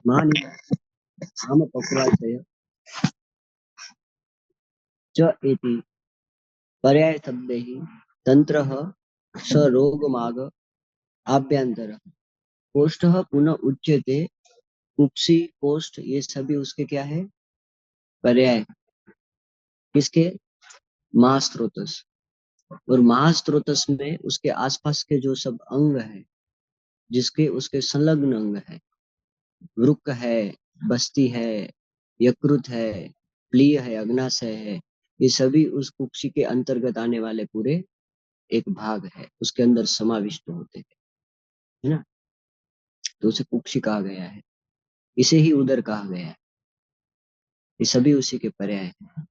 मानि आम पक्वाशय च इति पर्याय शब्दैः तंत्रः स रोगमाग आभ्यंतरः कोष्ठः पुनः उच्यते कुक्षी कोष्ठ ये सभी उसके क्या है पर्याय किसके महास्त्रोतस और महास्त्रोतस में उसके आसपास के जो सब अंग है जिसके उसके संलग्न अंग है वृक्क है बस्ती है यकृत है प्लीय है अग्नाशय है ये सभी उस कुक्षी के अंतर्गत आने वाले पूरे एक भाग है उसके अंदर समाविष्ट होते हैं है ना तो उसे कुक्षी कहा गया है इसे ही उदर कहा गया है ये सभी उसी के पर्याय है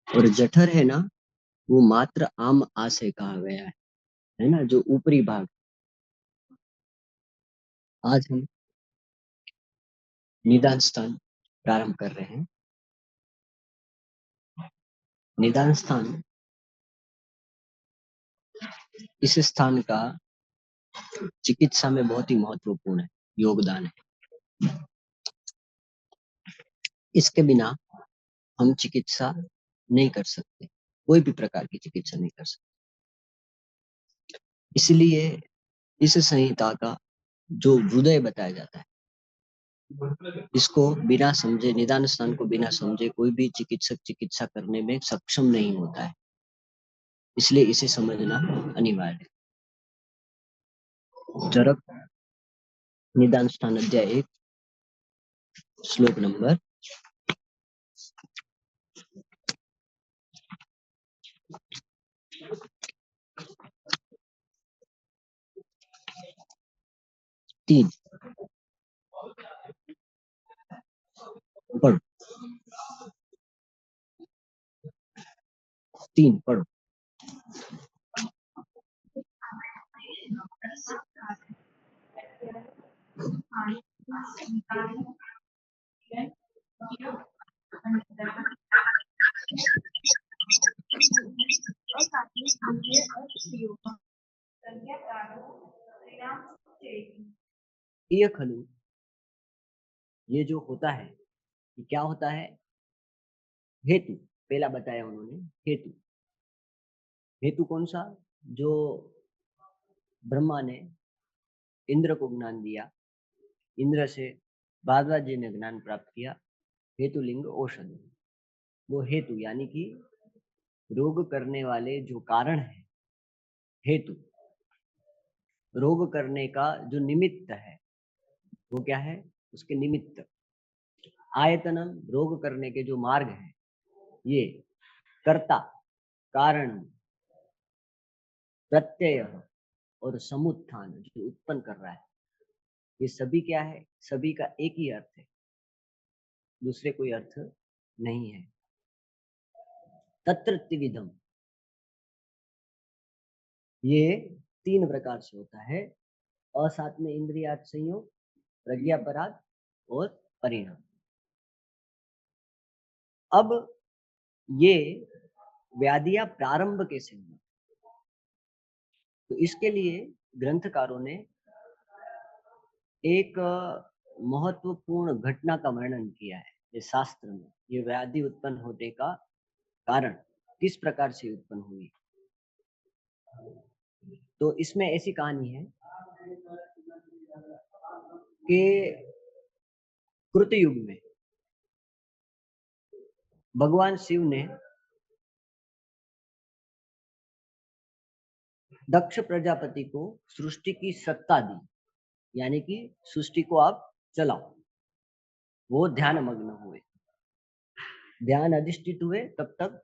और जठर है ना वो मात्र आम आशय कहा गया है ना जो ऊपरी भाग आज हम निदान स्थान प्रारंभ कर रहे हैं निदान स्थान इस स्थान का चिकित्सा में बहुत ही महत्वपूर्ण है योगदान है इसके बिना हम चिकित्सा नहीं कर सकते कोई भी प्रकार की चिकित्सा नहीं कर सकते इसलिए इस संहिता का जो हृदय बताया जाता है इसको बिना समझे निदान स्थान को बिना समझे कोई भी चिकित्सक चिकित्सा करने में सक्षम नहीं होता है इसलिए इसे समझना अनिवार्य है चरक निदान स्थान अध्याय 1 श्लोक नंबर 3 पढ़ो 3 पढ़ो ये खलु ये जो होता है ये क्या होता है हेतु पहला बताया उन्होंने हेतु हेतु कौन सा जो ब्रह्मा ने इंद्र को ज्ञान दिया इंद्र से भारद्वाज जी ने ज्ञान प्राप्त किया हेतु लिंग औषधि वो हेतु यानी कि रोग करने वाले जो कारण है हेतु रोग करने का जो निमित्त है वो क्या है उसके निमित्त आयतनम रोग करने के जो मार्ग है ये कर्ता कारण प्रत्यय और समुत्थान जो उत्पन्न कर रहा है ये सभी क्या है सभी का एक ही अर्थ है दूसरे कोई अर्थ नहीं है तत्र त्रिविधम ये 3 प्रकार से होता है असात्म इंद्रियात संयोग प्रज्ञापराध और परिणाम अब ये व्याधियां प्रारंभ कैसे हुई तो इसके लिए ग्रंथकारों ने एक महत्वपूर्ण घटना का वर्णन किया है ये शास्त्र में ये व्याधि उत्पन्न होने का कारण किस प्रकार से उत्पन्न हुई तो इसमें ऐसी कहानी है कि कृतयुग में भगवान शिव ने दक्ष प्रजापति को सृष्टि की सत्ता दी यानी कि सृष्टि को आप चलाओ वो ध्यान मग्न हुए ध्यान अधिष्ठित हुए तब तक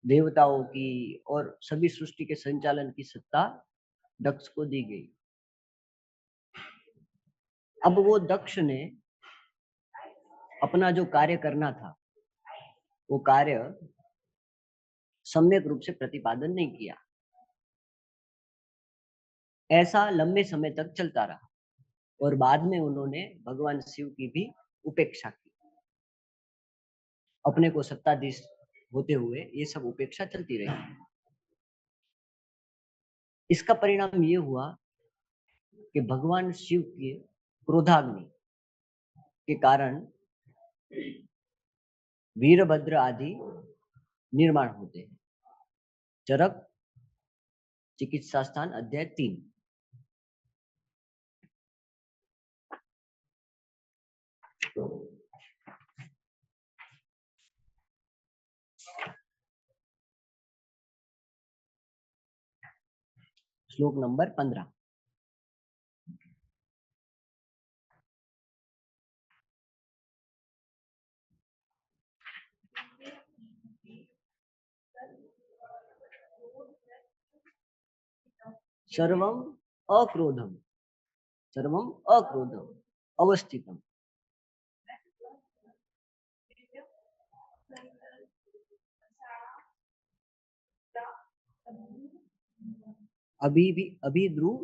देवताओं की और सभी सृष्टि के संचालन की सत्ता दक्ष को दी गई अब वो दक्ष ने अपना जो कार्य करना था वो कार्य सम्यक रूप से प्रतिपादन नहीं किया ऐसा लंबे समय तक चलता रहा और बाद में उन्होंने भगवान शिव की भी उपेक्षा की अपने को सत्ताधीश होते हुए ये सब उपेक्षा चलती रही इसका परिणाम ये हुआ कि भगवान शिव की क्रोधाग्नि के कारण वीरभद्र आदि निर्माण होते हैं। चरक चिकित्सा स्थान अध्याय 3। श्लोक नंबर 15। सर्वम अक्रोधम, सर्वम अक्रोधम अवस्थितम।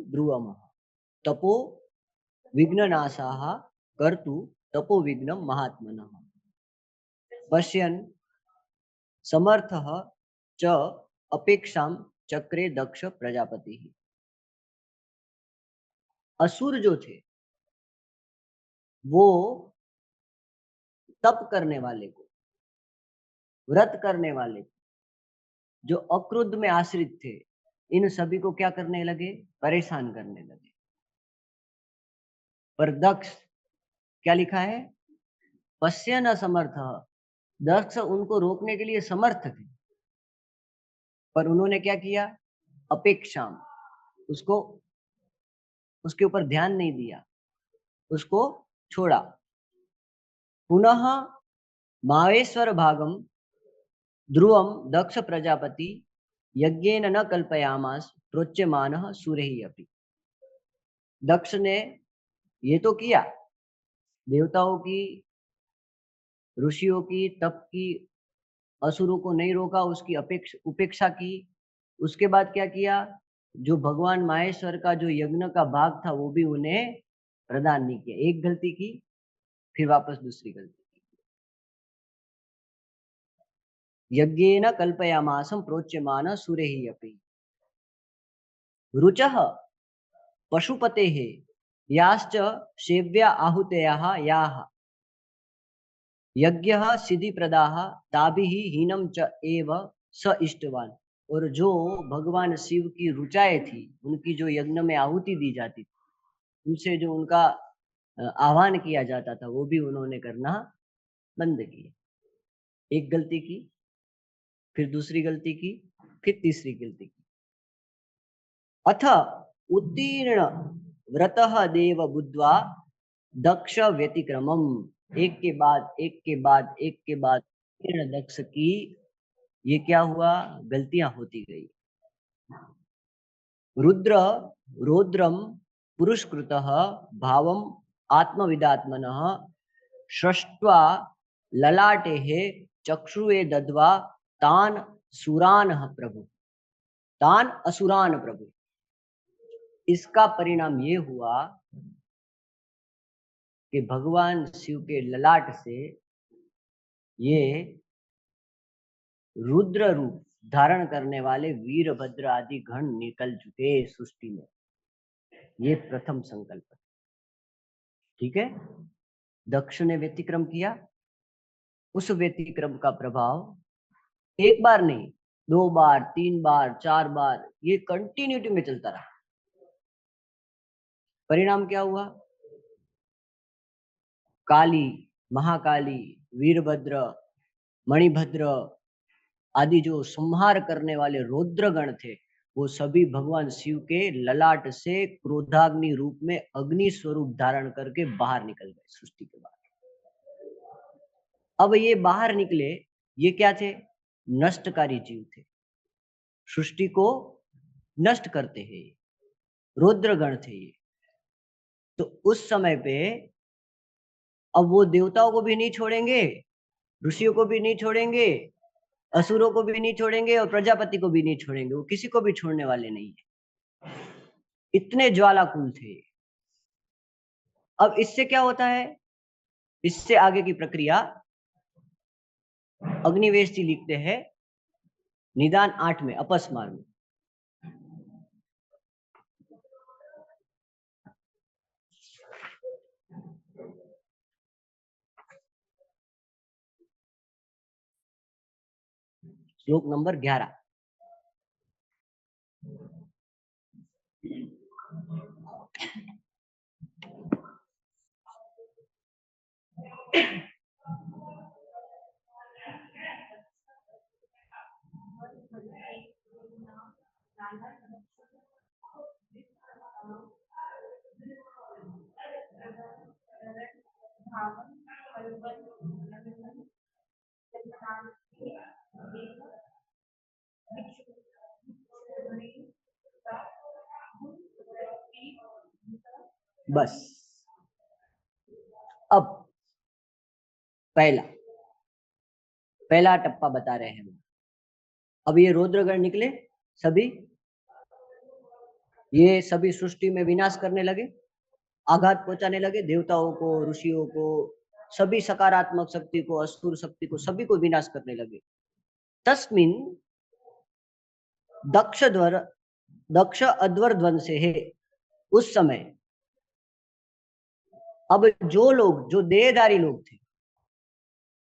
ध्रुवम तपो विघ्ननाशाः कर्तु तपो विघ्नं महात्मनः पश्यन् समर्थः च अपेक्षां चक्रे दक्ष प्रजापति। असुर जो थे वो तप करने वाले को, व्रत करने वाले को, जो अक्रोध में आश्रित थे, इन सभी को क्या करने लगे? परेशान करने लगे। पर दक्ष क्या लिखा है? पश्यन् असमर्थः। दक्ष उनको रोकने के लिए समर्थ थे, पर उन्होंने क्या किया? अपेक्षा, उसको उसके ऊपर ध्यान नहीं दिया, उसको छोड़ा। पुनः मावेश्वर भागम ध्रुवम दक्ष प्रजापति यज्ञेन न कल्पयामास प्रोच्यमानः सूरैः अपि। दक्ष ने ये तो किया, देवताओं की, ऋषियों की तप की, असुरों को नहीं रोका, उसकी उपेक्षा की। उसके बाद क्या किया? जो भगवान माहेश्वर का जो यज्ञ का भाग था वो भी उन्हें प्रदान नहीं किया। एक गलती की, फिर वापस दूसरी गलती की। यज्ञेन कल्पयामासं प्रोच्यमानः सूरैः अपि रुचः पशुपतेः याश्च सेव्या आहुतयः याः यज्ञः सिद्धिप्रदाः ताभिः हीनं च एव स इष्टवान। और जो भगवान शिव की रुचाएं थी, उनकी जो यज्ञ में आहुति दी जाती थी, उनसे जो उनका आह्वान किया जाता था, वो भी उन्होंने करना बंद किया। एक गलती की, फिर दूसरी गलती की, फिर तीसरी गलती की। अथ उत्तीर्ण व्रतः देव बुद्ध्वा दक्ष व्यतिक्रमम। एक के बाद एक के बाद एक के बाद दक्ष की ये क्या हुआ? गलतियां होती गई। रुद्र रौद्रम पुरुषकृतः भावम आत्मविदात्मनः सृष्ट्वा ललाटेः चक्षुरे दद्वा तान सुरान प्रभु, तान असुरान प्रभु। इसका परिणाम ये हुआ कि भगवान शिव के ललाट से ये रुद्र रूप धारण करने वाले वीरभद्र आदि गण निकल चुके सृष्टि में। ये प्रथम संकल्प, ठीक है। दक्ष ने व्यतिक्रम किया, उस व्यतिक्रम का प्रभाव एक बार नहीं, 2 बार, 3 बार, 4 बार, ये कंटिन्यूटी में चलता रहा। परिणाम क्या हुआ? काली, महाकाली, वीरभद्र, मणिभद्र आदि जो संहार करने वाले रौद्रगण थे, वो सभी भगवान शिव के ललाट से क्रोधाग्नि रूप में अग्नि स्वरूप धारण करके बाहर निकल गए सृष्टि के बाहर। अब ये बाहर निकले, ये क्या थे? नष्टकारी जीव थे, सृष्टि को नष्ट करते हैं, रौद्रगण थे ये। तो उस समय पे अब वो देवताओं को भी नहीं छोड़ेंगे, ऋषियों को भी नहीं छोड़ेंगे, असुरों को भी नहीं छोड़ेंगे और प्रजापति को भी नहीं छोड़ेंगे। वो किसी को भी छोड़ने वाले नहीं है, इतने ज्वालाकुल थे। अब इससे क्या होता है? इससे आगे की प्रक्रिया अग्निवेश जी लिखते हैं निदान 8 में, अपस्मार में। श्लोक नंबर 11। बस अब पहला पहला टप्पा बता रहे हैं। अब ये रौद्रगण निकले, सभी ये सभी सृष्टि में विनाश करने लगे, आघात पहुंचाने लगे, देवताओं को, ऋषियों को, सभी सकारात्मक शक्ति को, असुर शक्ति को, सभी को विनाश करने लगे। तस्मिन दक्ष अध्वर ध्वंसे है। उस समय अब जो लोग, जो देहधारी लोग थे,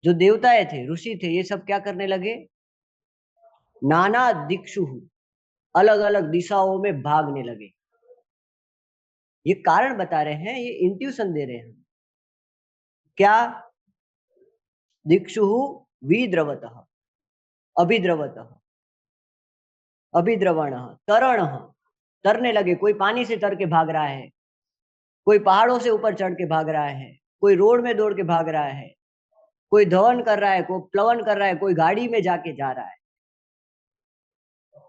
जो देवताएं थे, ऋषि थे, ये सब क्या करने लगे? नाना दिक्षु, अलग अलग दिशाओं में भागने लगे। ये कारण बता रहे हैं, ये इंट्यूशन दे रहे हैं। क्या? दिक्षु विद्रवतः, अभिद्रवतः, अभिद्रवण, तरण, तरने लगे। कोई पानी से तर के भाग रहा है, कोई पहाड़ों से ऊपर चढ़ के भाग रहा है, कोई रोड में दौड़ के भाग रहा है, कोई धवन कर रहा है, कोई प्लवन कर रहा है, कोई गाड़ी में जाके जा रहा है।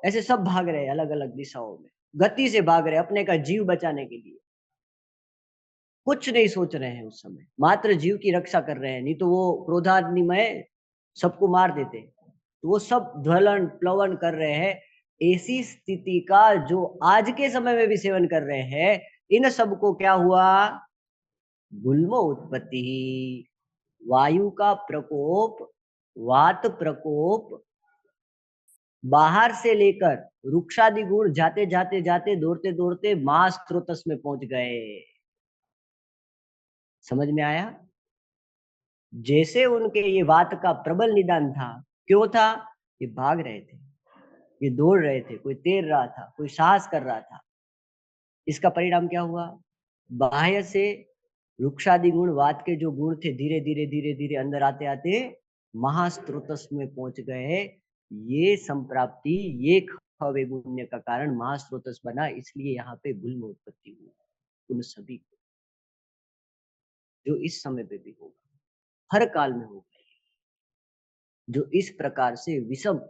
ऐसे सब भाग रहे हैं अलग अलग दिशाओं में, गति से भाग रहे हैं अपने का जीव बचाने के लिए। कुछ नहीं सोच रहे हैं उस समय, मात्र जीव की रक्षा कर रहे हैं, नहीं तो वो क्रोधाग्नि में सबको मार देते। तो वो सब ज्वलन प्लवन कर रहे हैं। ऐसी स्थिति का जो आज के समय में भी सेवन कर रहे हैं, इन सबको क्या हुआ? गुल्म उत्पत्ति, वायु का प्रकोप, वात प्रकोप, बाहर से लेकर रुक्षादि गुण जाते जाते जाते दौड़ते दौड़ते महास्त्रोतस में पहुंच गए। समझ में आया? जैसे उनके ये वात का प्रबल निदान था, क्यों था? ये भाग रहे थे, ये दौड़ रहे थे, कोई तैर रहा था, कोई साहस कर रहा था। इसका परिणाम क्या हुआ? बाह्य से रुक्षादि गुण, वात के जो गुण थे, धीरे धीरे धीरे धीरे अंदर आते आते महास्त्रोतस में पहुंच गए। ये संप्राप्ति, ये खवे गुण्य का कारण महास्त्रोतस बना, इसलिए यहाँ पे गुल्म उत्पत्ति हुई उन सभी को, जो इस समय पे भी होगा, हर काल में होगा, जो इस प्रकार से विषम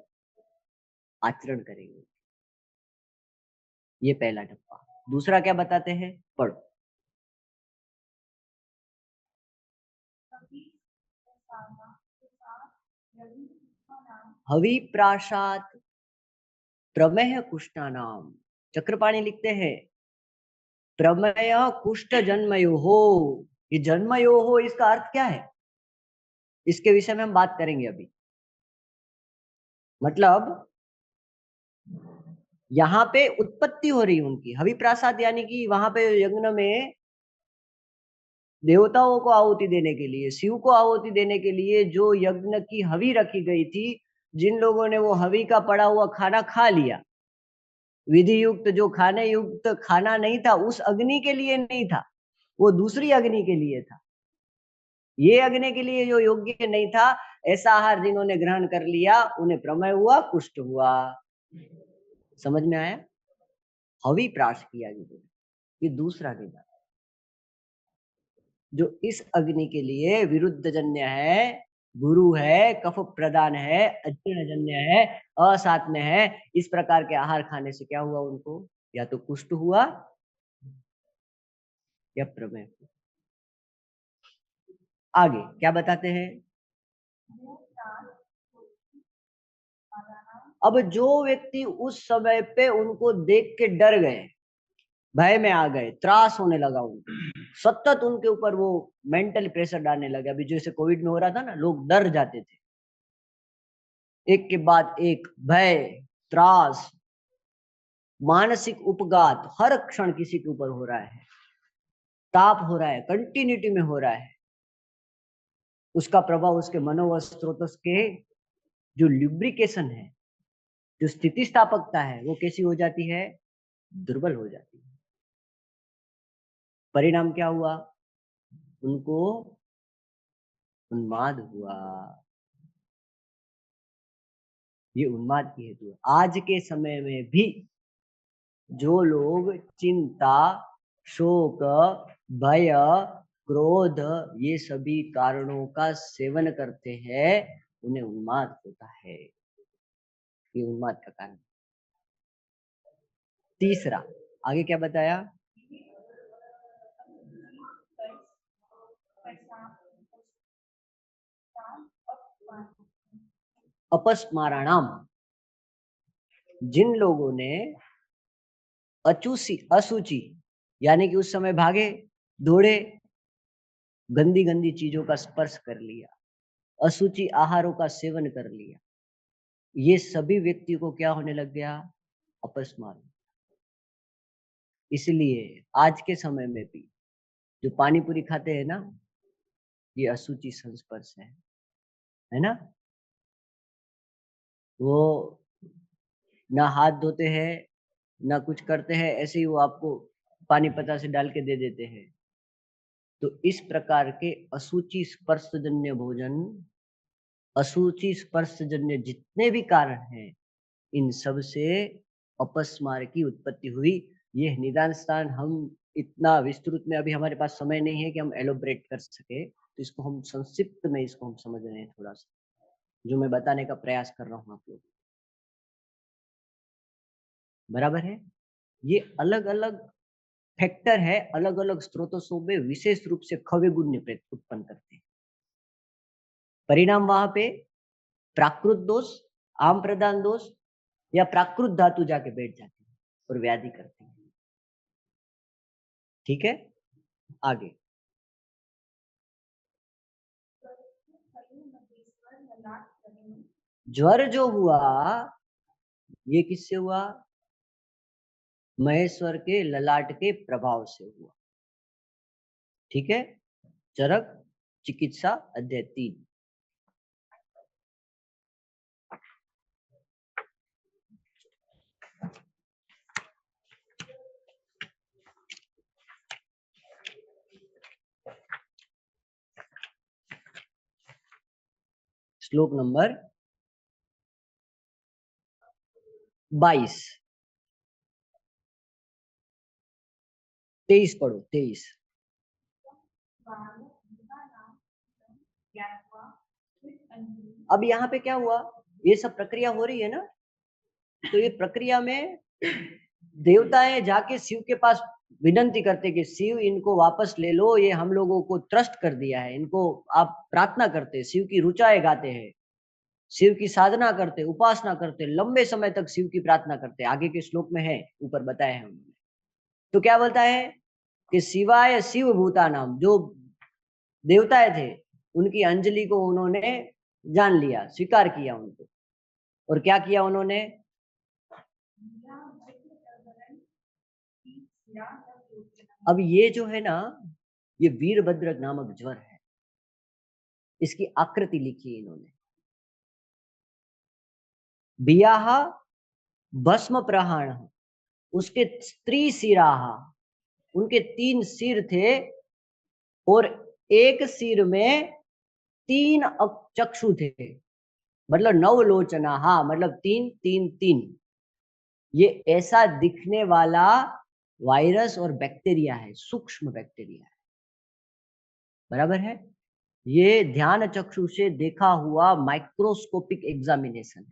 आचरण करेंगे। ये पहला टप्पा। दूसरा क्या बताते हैं? पढ़ो। हवि प्राशात प्रमेय कुष्ठानाम। चक्रपाणी लिखते हैं प्रमेय कुष्ठ जन्मयो हो। ये जन्मयो हो, इसका अर्थ क्या है? इसके विषय में हम बात करेंगे अभी। मतलब यहाँ पे उत्पत्ति हो रही उनकी, हवि प्रासाद, यानी कि वहां पे यज्ञ में देवताओं को आहुति देने के लिए, शिव को आहुति देने के लिए जो यज्ञ की हवि रखी गई थी, जिन लोगों ने वो हवि का पड़ा हुआ खाना खा लिया, विधि युक्त जो खाने युक्त खाना नहीं था, उस अग्नि के लिए नहीं था, वो दूसरी अग्नि के लिए था। ये अग्नि के लिए जो योग्य नहीं था, ऐसा आहार जिन्होंने ग्रहण कर लिया, उन्हें प्रमेय हुआ, कुष्ठ हुआ। समझ में आया? हवि प्राश किया जिन्होंने, ये दूसरा निदान। जो इस अग्नि के लिए विरुद्ध जन्य है, गुरु है, कफ प्रदान है, अजीर्ण जन्य है, असात्म्य है, इस प्रकार के आहार खाने से क्या हुआ उनको? या तो कुष्ठ हुआ या प्रमेय। आगे क्या बताते हैं? अब जो व्यक्ति उस समय पे उनको देख के डर गए, भय में आ गए, त्रास होने लगा उनको, सतत उनके ऊपर वो मेंटल प्रेशर डालने लगे। अभी जैसे कोविड में हो रहा था ना, लोग डर जाते थे, एक के बाद एक भय, त्रास, मानसिक उपघात हर क्षण किसी के ऊपर हो रहा है, ताप हो रहा है, कंटिन्यूटी में हो रहा है। उसका प्रभाव उसके मनोवस्त्रोतस के जो ल्यूब्रिकेशन है, जो स्थितिस्थापकता है, वो कैसी हो जाती है? दुर्बल हो जाती है। परिणाम क्या हुआ? उनको उन्माद हुआ। ये उन्माद की हेतु है। आज के समय में भी जो लोग चिंता, शोक, भय, क्रोध, ये सभी कारणों का सेवन करते हैं, उन्हें उन्माद होता है। ये उन्माद का कारण। तीसरा, आगे क्या बताया? अपस्माराणाम, जिन लोगों ने अशुचि यानी कि उस समय भागे दौड़े, गंदी गंदी चीजों का स्पर्श कर लिया, अशुचि आहारों का सेवन कर लिया, ये सभी व्यक्ति को क्या होने लग गया? अपस्मार। इसलिए आज के समय में भी जो पानी पूरी खाते हैं ना, ये अशुचि संस्पर्श है ना? वो ना हाथ धोते हैं, ना कुछ करते हैं, ऐसे ही वो आपको पानी पता से डाल के दे देते हैं। तो इस प्रकार के अशुचि स्पर्शजन्य भोजन, अशुचि स्पर्शजन्य जितने भी कारण हैं, इन सब से अपस्मार की उत्पत्ति हुई। ये निदान स्थान हम इतना विस्तृत में अभी हमारे पास समय नहीं है कि हम एलोबरेट कर सके, तो इसको हम संक्षिप्त में इसको हम समझ रहे हैं थोड़ा सा, जो मैं बताने का प्रयास कर रहा हूँ आप लोग। बराबर है? ये अलग अलग फैक्टर है, अलग अलग स्रोतों में विशेष रूप से खवे गुण उत्पन्न करते हैं। परिणाम वहां पे प्राकृत दोष, आम प्रदान दोष या प्राकृत धातु जाके बैठ जाती है और व्याधि करते हैं। ठीक है, आगे। ज्वर जो हुआ, ये किससे हुआ? महेश्वर के ललाट के प्रभाव से हुआ। ठीक है, चरक चिकित्सा अध्याय 3। श्लोक नंबर 22। 23 पढ़ो, 23। अब यहाँ पे क्या हुआ? ये सब प्रक्रिया हो रही है ना, तो ये प्रक्रिया में देवताएं जाके शिव के पास विनंती करते कि शिव इनको वापस ले लो, ये हम लोगों को त्रस्त कर दिया है, इनको आप प्रार्थना करते, शिव की रुचाएं गाते हैं, शिव की साधना करते, उपासना करते, लंबे समय तक शिव की प्रार्थना करते। आगे के श्लोक में है, ऊपर बताया है उन्होंने। तो क्या बोलता है कि शिवाय शिव भूता नाम, जो देवताएं थे उनकी अंजलि को उन्होंने जान लिया, स्वीकार किया उनको। और क्या किया उन्होंने? अब ये जो है ना, ये वीरभद्र नामक ज्वर है, इसकी आकृति लिखी है इन्होंने। बियाह भस्म प्रहाण, उसके स्त्री सिराह, उनके 3 सिर थे और एक सिर में 3 चक्षु थे, मतलब नवलोचना। हाँ, मतलब 3 3 3। ये ऐसा दिखने वाला वायरस और बैक्टीरिया है, सूक्ष्म बैक्टीरिया है। बराबर है? ये ध्यान चक्षु से देखा हुआ माइक्रोस्कोपिक एग्जामिनेशन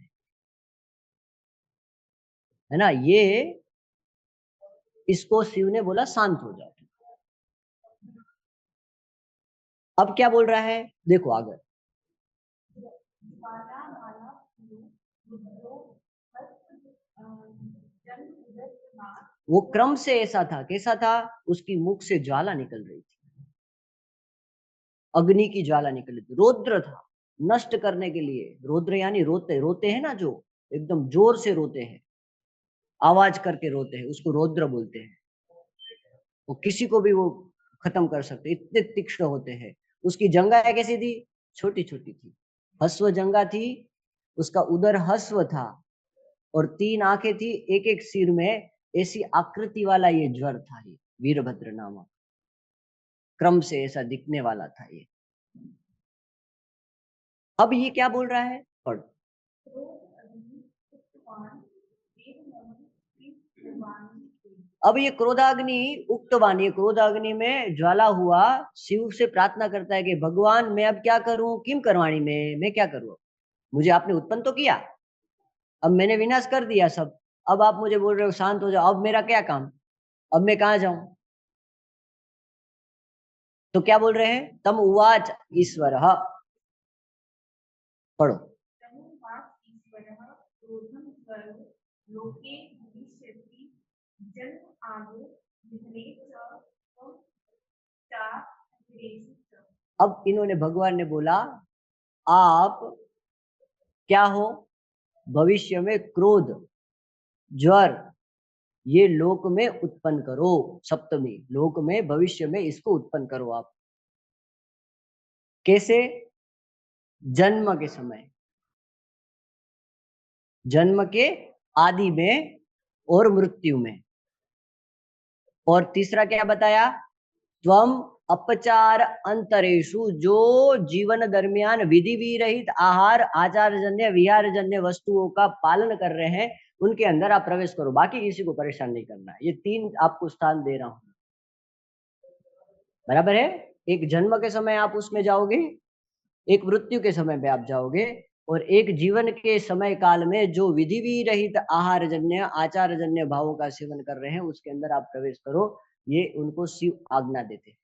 है ना। ये इसको शिव ने बोला शांत हो जाओ। अब क्या बोल रहा है, देखो आगे। वो क्रम से ऐसा था, कैसा था? उसकी मुख से ज्वाला निकल रही थी, अग्नि की ज्वाला निकल रही थी, रौद्र था, नष्ट करने के लिए। रौद्र यानी रोते, रोते हैं ना, जो एकदम जोर से रोते हैं, आवाज करके रोते हैं, उसको रौद्र बोलते हैं। वो किसी को भी वो खत्म कर सकते, इतने तीक्ष्ण होते हैं। उसकी जंघाएं कैसी थी? छोटी छोटी थी, हस्व जंघा थी उसका उदर हस्व था और 3 आंखें थी, एक एक सिर में, ऐसी आकृति वाला ये ज्वर था, ये वीरभद्र नामक, क्रम से ऐसा दिखने वाला था ये। अब ये क्या बोल रहा है, पढ़ो। अब ये क्रोधाग्नि उक्तवान, ये क्रोधाग्नि में ज्वाला हुआ, शिव से प्रार्थना करता है कि भगवान मैं अब क्या करूं, किम करवाणी में, मैं क्या करूं, मुझे आपने उत्पन्न तो किया, अब मैंने विनाश कर दिया सब, अब आप मुझे बोल रहे हो शांत हो जाओ, अब मेरा क्या काम, अब मैं कहाँ जाऊं। तो क्या बोल रहे हैं, तम उवाच ईश्वर, पढ़ो। अब इन्होंने, भगवान ने बोला आप क्या हो, भविष्य में क्रोध ज्वर ये लोक में उत्पन्न करो, सप्तमी लोक में भविष्य में इसको उत्पन्न करो आप। कैसे, जन्म के समय, जन्म के आदि में और मृत्यु में। और तीसरा क्या बताया, त्वम अपचार अंतरेशु, जो जीवन दरमियान विधि विरहित आहार आचार जन्य विहार जन्य वस्तुओं का पालन कर रहे हैं, उनके अंदर आप प्रवेश करो, बाकी किसी को परेशान नहीं करना है। ये 3 आपको स्थान दे रहा हूं, बराबर है। एक जन्म के समय आप उसमें जाओगे, एक मृत्यु के समय में आप जाओगे, और एक जीवन के समय काल में जो विधि विरहित आहार जन्य आचार जन्य भावों का सेवन कर रहे हैं उसके अंदर आप प्रवेश करो, ये उनको शिव आज्ञा देते हैं।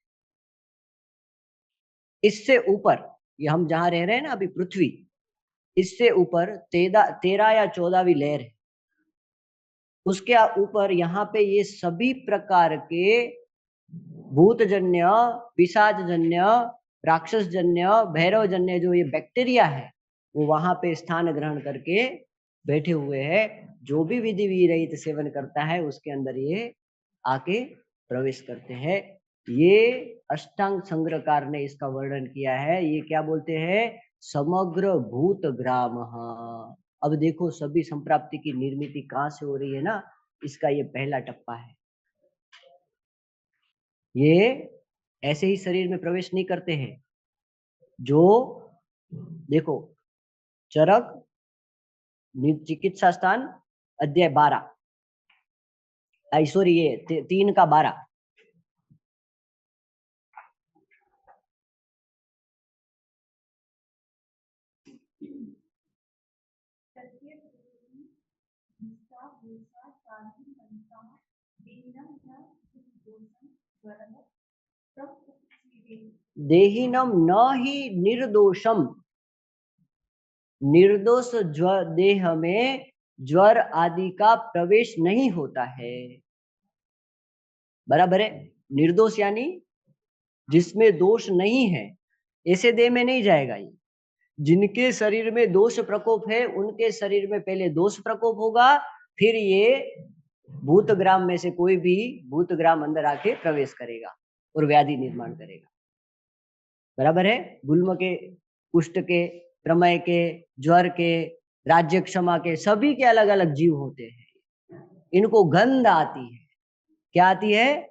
इससे ऊपर, ये हम जहां रह रहे हैं ना अभी पृथ्वी, इससे ऊपर 13 या 14वीं लहर है, उसके ऊपर यहाँ पे ये सभी प्रकार के भूतजन्य पिशाचजन्य राक्षसजन्य भैरवजन्य जो ये बैक्टीरिया है वो वहां पे स्थान ग्रहण करके बैठे हुए हैं। जो भी विधि विरहित सेवन करता है उसके अंदर ये आके प्रवेश करते हैं। ये अष्टांग संग्रहकार ने इसका वर्णन किया है। ये क्या बोलते हैं, समग्र भूत ग्राम। अब देखो सभी संप्राप्ति की निर्मिति कहाँ से हो रही है ना, इसका ये पहला टप्पा है। ये ऐसे ही शरीर में प्रवेश नहीं करते हैं। जो देखो, चरक चिकित्सा स्थान अध्याय 12, सॉरी ये 3 का 12, देहिनम न ही निर्दोषम, निर्दोष देह में ज्वर आदि का प्रवेश नहीं होता है, बराबर है। निर्दोष यानी जिसमें दोष नहीं है, ऐसे देह में नहीं जाएगा ये। जिनके शरीर में दोष प्रकोप है उनके शरीर में पहले दोष प्रकोप होगा, फिर ये भूतग्राम में से कोई भी भूतग्राम अंदर आके प्रवेश करेगा और व्याधि निर्माण करेगा, बराबर है। गुल्म के, कुष्ठ के, प्रमेय के, ज्वर के, राज्य क्षमा के, सभी के अलग अलग जीव होते हैं। इनको गंध आती है, क्या आती है,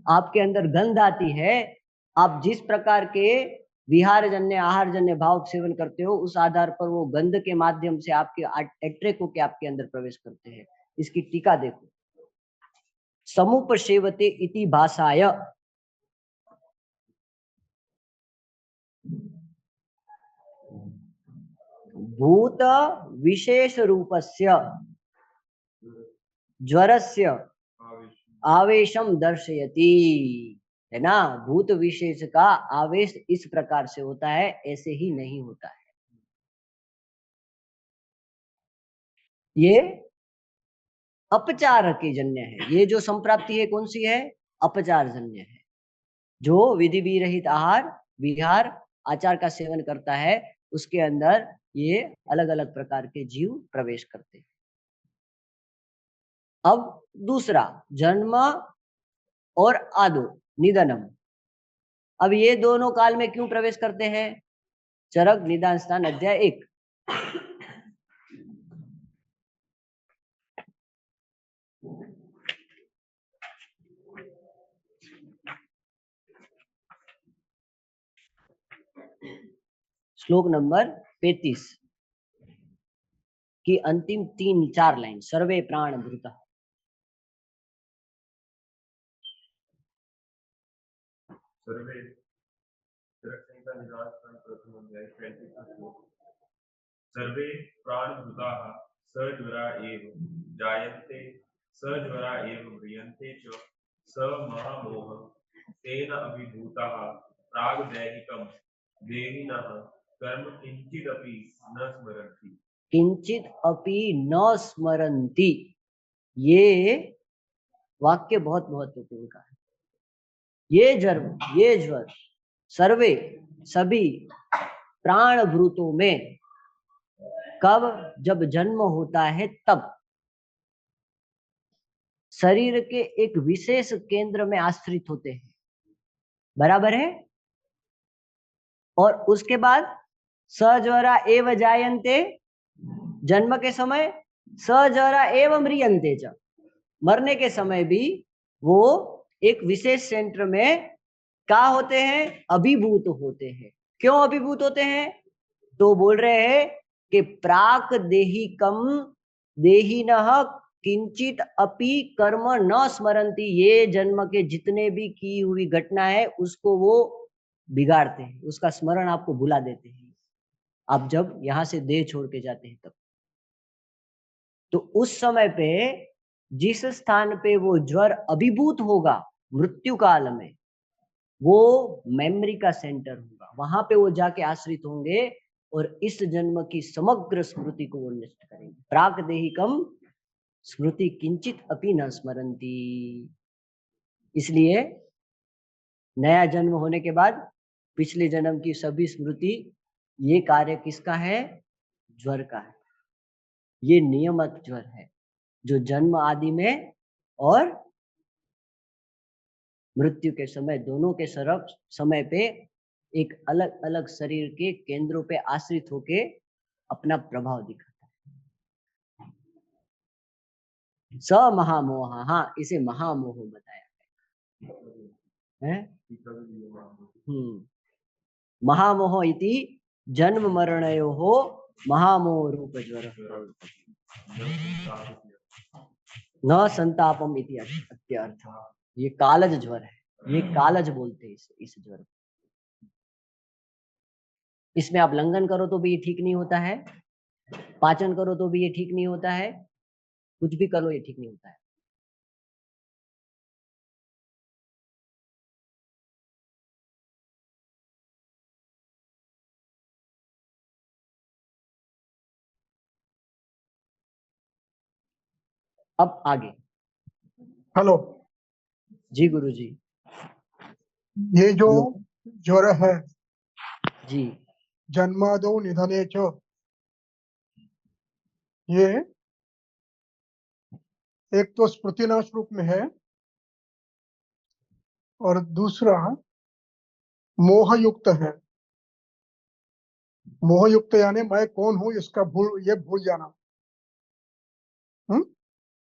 आपके अंदर गंध आती है। आप जिस प्रकार के विहार जन्य आहार जन्य भाव सेवन करते हो उस आधार पर वो गंध के माध्यम से आपके अट्रैक्ट होकर आपके अंदर प्रवेश करते हैं। इसकी टीका देखो, समुपसेवते इति भाषाय, भूत विशेष रूपस्य ज्वरस्य आवेशम दर्शयति, है ना। भूत विशेष का आवेश इस प्रकार से होता है, ऐसे ही नहीं होता है। ये अपचार के जन्य है। ये जो संप्राप्ति है कौन सी है, अपचार जन्य है। जो विधि विरहित आहार विहार आचार का सेवन करता है उसके अंदर ये अलग अलग प्रकार के जीव प्रवेश करते हैं। अब दूसरा, जन्म और आदो निधनम। अब ये दोनों काल में क्यों प्रवेश करते हैं, चरक निदान स्थान अध्याय 1। श्लोक नंबर 35 की अंतिम 3-4 लाइन। सर्वे प्राण भृतः। सर्वे सर्वे प्राणभूताः सज्वरा एव जायन्ते सज्वरा एव म्रियन्ते च स महामोह तेन अभिभूताः प्राग्दैहिकं देहिनः कर्म किंचिदपि न स्मरन्ति। किंचित अपि न स्मरन्ति, ये वाक्य बहुत महत्वपूर्ण का है। ये ज्वर सर्वे सभी प्राणभूतों में कब, जब जन्म होता है तब शरीर के एक विशेष केंद्र में आश्रित होते हैं, बराबर है। और उसके बाद सज्वरा एव जायन्ते, जन्म के समय, सज्वरा एव म्रियन्ते च, मरने के समय भी वो एक विशेष सेंटर में क्या होते हैं, अभिभूत होते हैं। क्यों अभिभूत होते हैं? तो बोल रहे हैं कि प्राक देहिकम देहिनः किंचित अपि कर्म न स्मरन्ति, ये जन्म के जितने भी की हुई घटना है उसको वो बिगाड़ते हैं, उसका स्मरण आपको भुला देते हैं आप जब यहां से देह छोड़ के जाते हैं तब। तो उस समय पे जिस स्थान पे वो ज्वर अभिभूत होगा मृत्यु काल में, वो मेमोरी का सेंटर होगा, वहां पे वो जाके आश्रित होंगे और इस जन्म की समग्र स्मृति को वो नष्ट करेंगे। प्राक देहिकम स्मृति किंचित अपि न स्मरन्ति। इसलिए नया जन्म होने के बाद पिछले जन्म की सभी स्मृति, ये कार्य किसका है? ज्वर का है। ये नियमित ज्वर है जो जन्म आदि में और मृत्यु के समय, दोनों के समय पे एक अलग अलग शरीर के केंद्रों पे आश्रित होके अपना प्रभाव दिखाता है। स महामोह, हाँ इसे महामोह बताया है। महामोह इति जन्म मरणयोः महामोह रूप ज्वर न संतापम इति अत्यर्थ। ये कालज ज्वर है, ये कालज बोलते हैं इस ज्वर को। इसमें आप लंघन करो तो भी ये ठीक नहीं होता है, पाचन करो तो भी ये ठीक नहीं होता है, कुछ भी करो ये ठीक नहीं होता है। अब आगे। हेलो जी गुरु जी। ये जो ज्वर है जी, जन्मादो निधने च, ये एक तो स्मृतिनाश रूप में है और दूसरा मोहयुक्त है। मोहयुक्त यानी मैं कौन हूं इसका भूल जाना,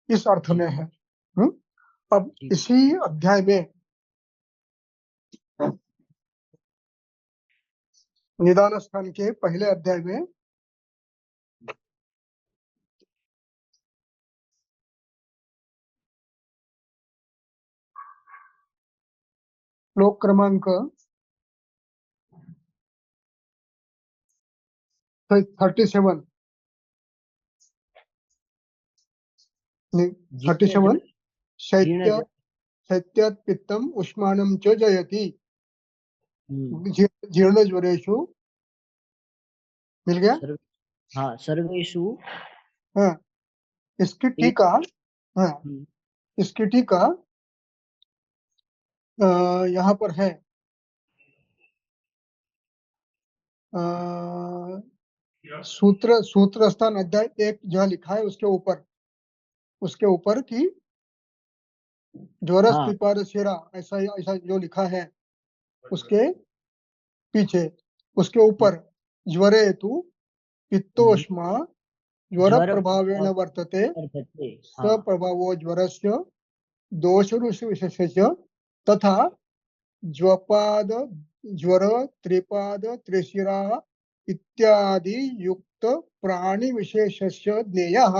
इस अर्थ में है। अब इसी अध्याय में निदान स्थान के पहले अध्याय में श्लोक क्रमांक 37 शैत्यात् पित्तम उष्मानं च जयति जीर्ण ज्वरेषु। मिल गया? हाँ, सर्वेषु। हाँ, इसकी टीका, हाँ इसकी टीका यहाँ पर है। सूत्र स्थान अध्याय 1 जहाँ लिखा है उसके ऊपर की ज्वरस पिपाद शेरा, ऐसा ऐसा जो लिखा है उसके पीछे, उसके ऊपर ज्वरे तु पित्तोष्मा ज्वर प्रभावेण वर्तते सप्रभावो ज्वरस्य दोषरुविशेषस्य तथा ज्वपाद ज्वर त्रिपाद त्रिशिरा इत्यादि युक्त प्राणी विशेषस्य ज्ञेयः।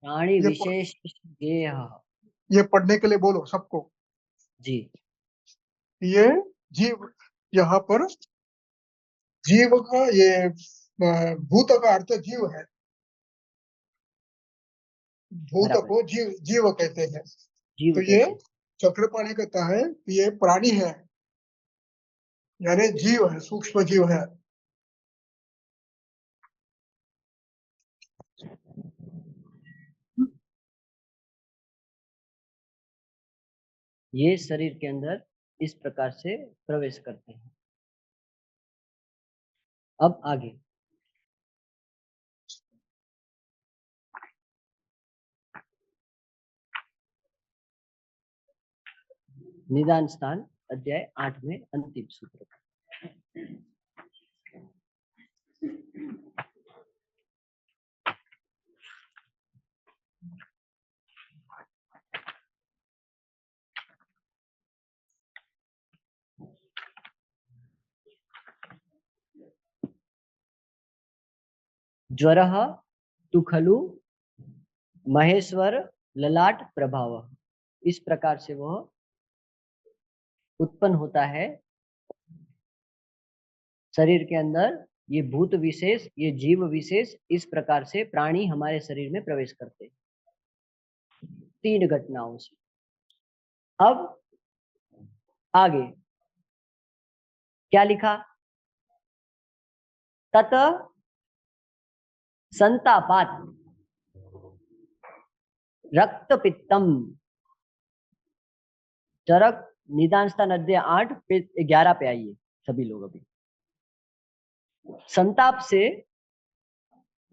प्राणी ये विशेष ज्ञेय। ये पढ़ने के लिए बोलो सबको। जी। ये जीव, यहाँ पर जीव का ये भूत का अर्थ जीव है। भूत बराबर। को जीव जीव कहते हैं। जीव तो ये कहते हैं। चक्रपाणी कहता है कि ये प्राणी है, यानी जीव है, सूक्ष्म जीव है। ये शरीर के अंदर इस प्रकार से प्रवेश करते हैं। अब आगे निदान स्थान अध्याय 8 में अंतिम सूत्र। ज्वरः तु खलु महेश्वर ललाट प्रभाव। इस प्रकार से वह उत्पन्न होता है शरीर के अंदर। ये भूत विशेष, ये जीव विशेष इस प्रकार से प्राणी हमारे शरीर में प्रवेश करते हैं 3 घटनाओं से। अब आगे क्या लिखा? तत संतापात रक्त पित्तम। चरक निदान स्थान अध्याय 8 पे 11 पे आइए सभी लोग। अभी संताप से,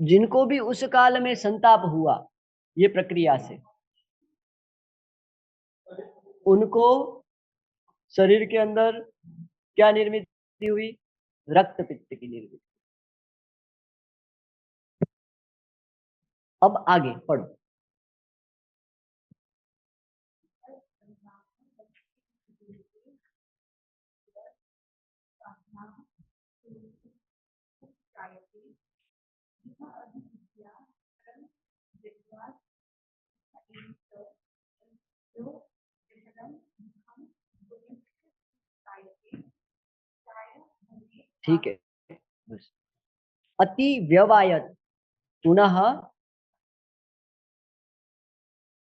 जिनको भी उस काल में संताप हुआ ये प्रक्रिया से, उनको शरीर के अंदर क्या निर्मित हुई? रक्त पित्त की निर्मित। अब आगे पढ़ो। ठीक है, बस। अति व्यवायत पुनः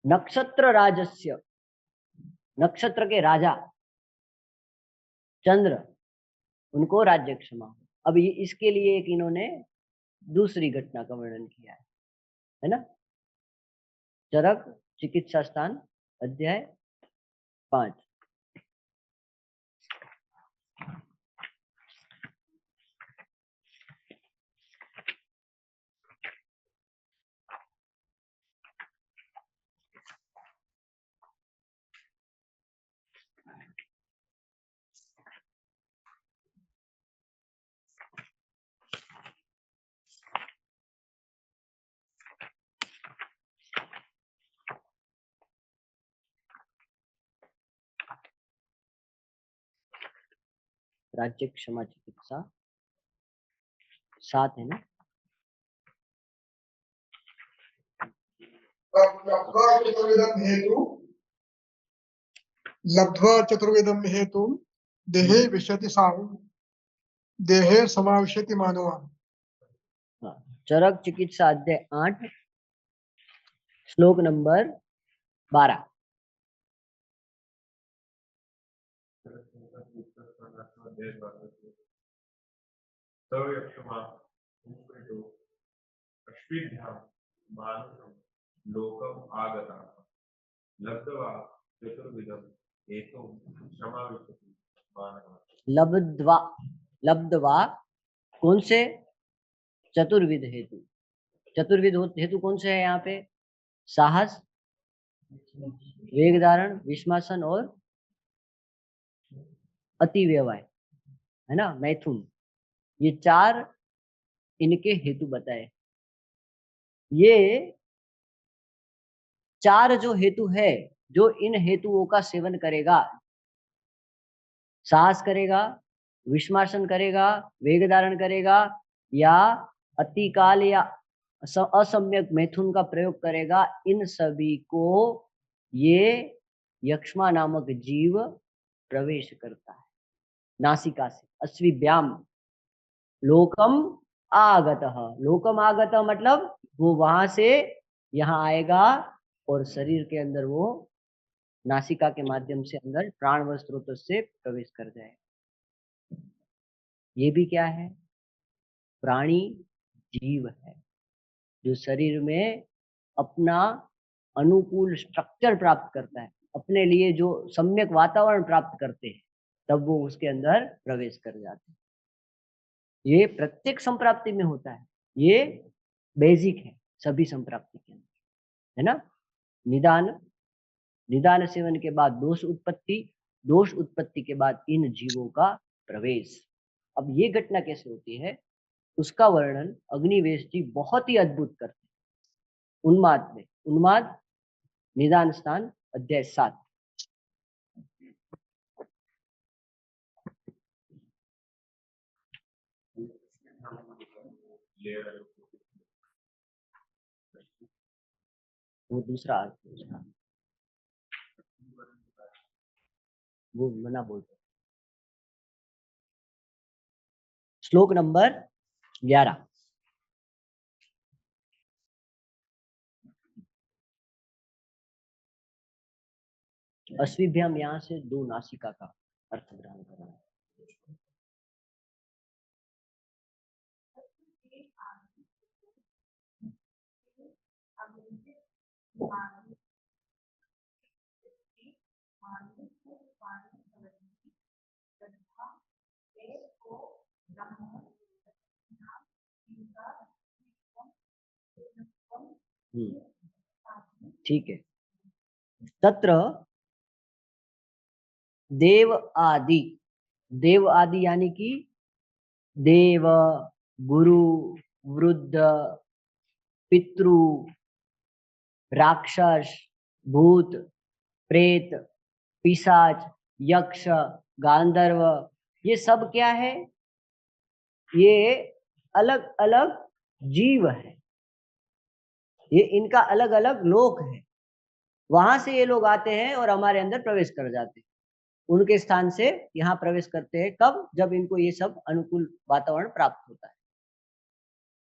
नक्षत्र राजस्य, नक्षत्र के राजा चंद्र, उनको राज्य क्षमा हो। अब ये इसके लिए एक इन्होंने दूसरी घटना का वर्णन किया है ना? चरक चिकित्सा स्थान अध्याय 5। राज्य क्षमा चिकित्सा 7 है ना? लब्ध्वा चतुर्वेदम हेतु देहे विशति साहु, देहे समाविशति मानवा। हाँ, चरक चिकित्सा अध्याय 8 श्लोक नंबर 12। लोकम आगता लब्ध्वा चतुर्विधम हेतु समाविशति मानवा। लब्ध्वा, लब्ध्वा कौन से? चतुर्विध हेतु। चतुर्विध हेतु कौन से है यहाँ पे? साहस, वेग धारण, विश्वासन और अति व्यवहार, है ना, मैथुन। ये 4 इनके हेतु बताए। ये 4 जो हेतु है, जो इन हेतुओं का सेवन करेगा, साहस करेगा, विश्वासन करेगा, वेग धारण करेगा या अतिकाल या असम्यक मैथुन का प्रयोग करेगा, इन सभी को ये यक्ष्मा नामक जीव प्रवेश करता है नासिका से। अस्विभ्याम लोकम आगतः, लोकम आगतः मतलब वो वहां से यहाँ आएगा और शरीर के अंदर वो नासिका के माध्यम से अंदर प्राण स्रोत से प्रवेश कर जाएगा। ये भी क्या है? प्राणी जीव है जो शरीर में अपना अनुकूल स्ट्रक्चर प्राप्त करता है, अपने लिए जो सम्यक वातावरण प्राप्त करते हैं, तब वो उसके अंदर प्रवेश कर जाते हैं। ये प्रत्येक संप्राप्ति में होता है, ये बेसिक है सभी संप्राप्ति के अंदर, है ना। निदान, निदान सेवन के बाद दोष उत्पत्ति, दोष उत्पत्ति के बाद इन जीवों का प्रवेश। अब ये घटना कैसे होती है उसका वर्णन अग्निवेश जी बहुत ही अद्भुत करते हैं उन्माद में। उन्माद निदान स्थान अध्याय 7। वो दूसरा अर्थ है उसका, वो मना बोलते। श्लोक नंबर 11। अस्विभ्याम यहाँ से दो नासिका का अर्थ ग्रहण करना है। ठीक है। तत्र देव आदि, देव आदि यानी कि देव, गुरु, वृद्ध, पितृ, राक्षस, भूत, प्रेत, पिशाच, यक्ष, गांधर्व, ये सब क्या है? ये अलग अलग जीव है, ये इनका अलग अलग लोक है। वहां से ये लोग आते हैं और हमारे अंदर प्रवेश कर जाते हैं, उनके स्थान से यहाँ प्रवेश करते हैं। कब? जब इनको ये सब अनुकूल वातावरण प्राप्त होता है।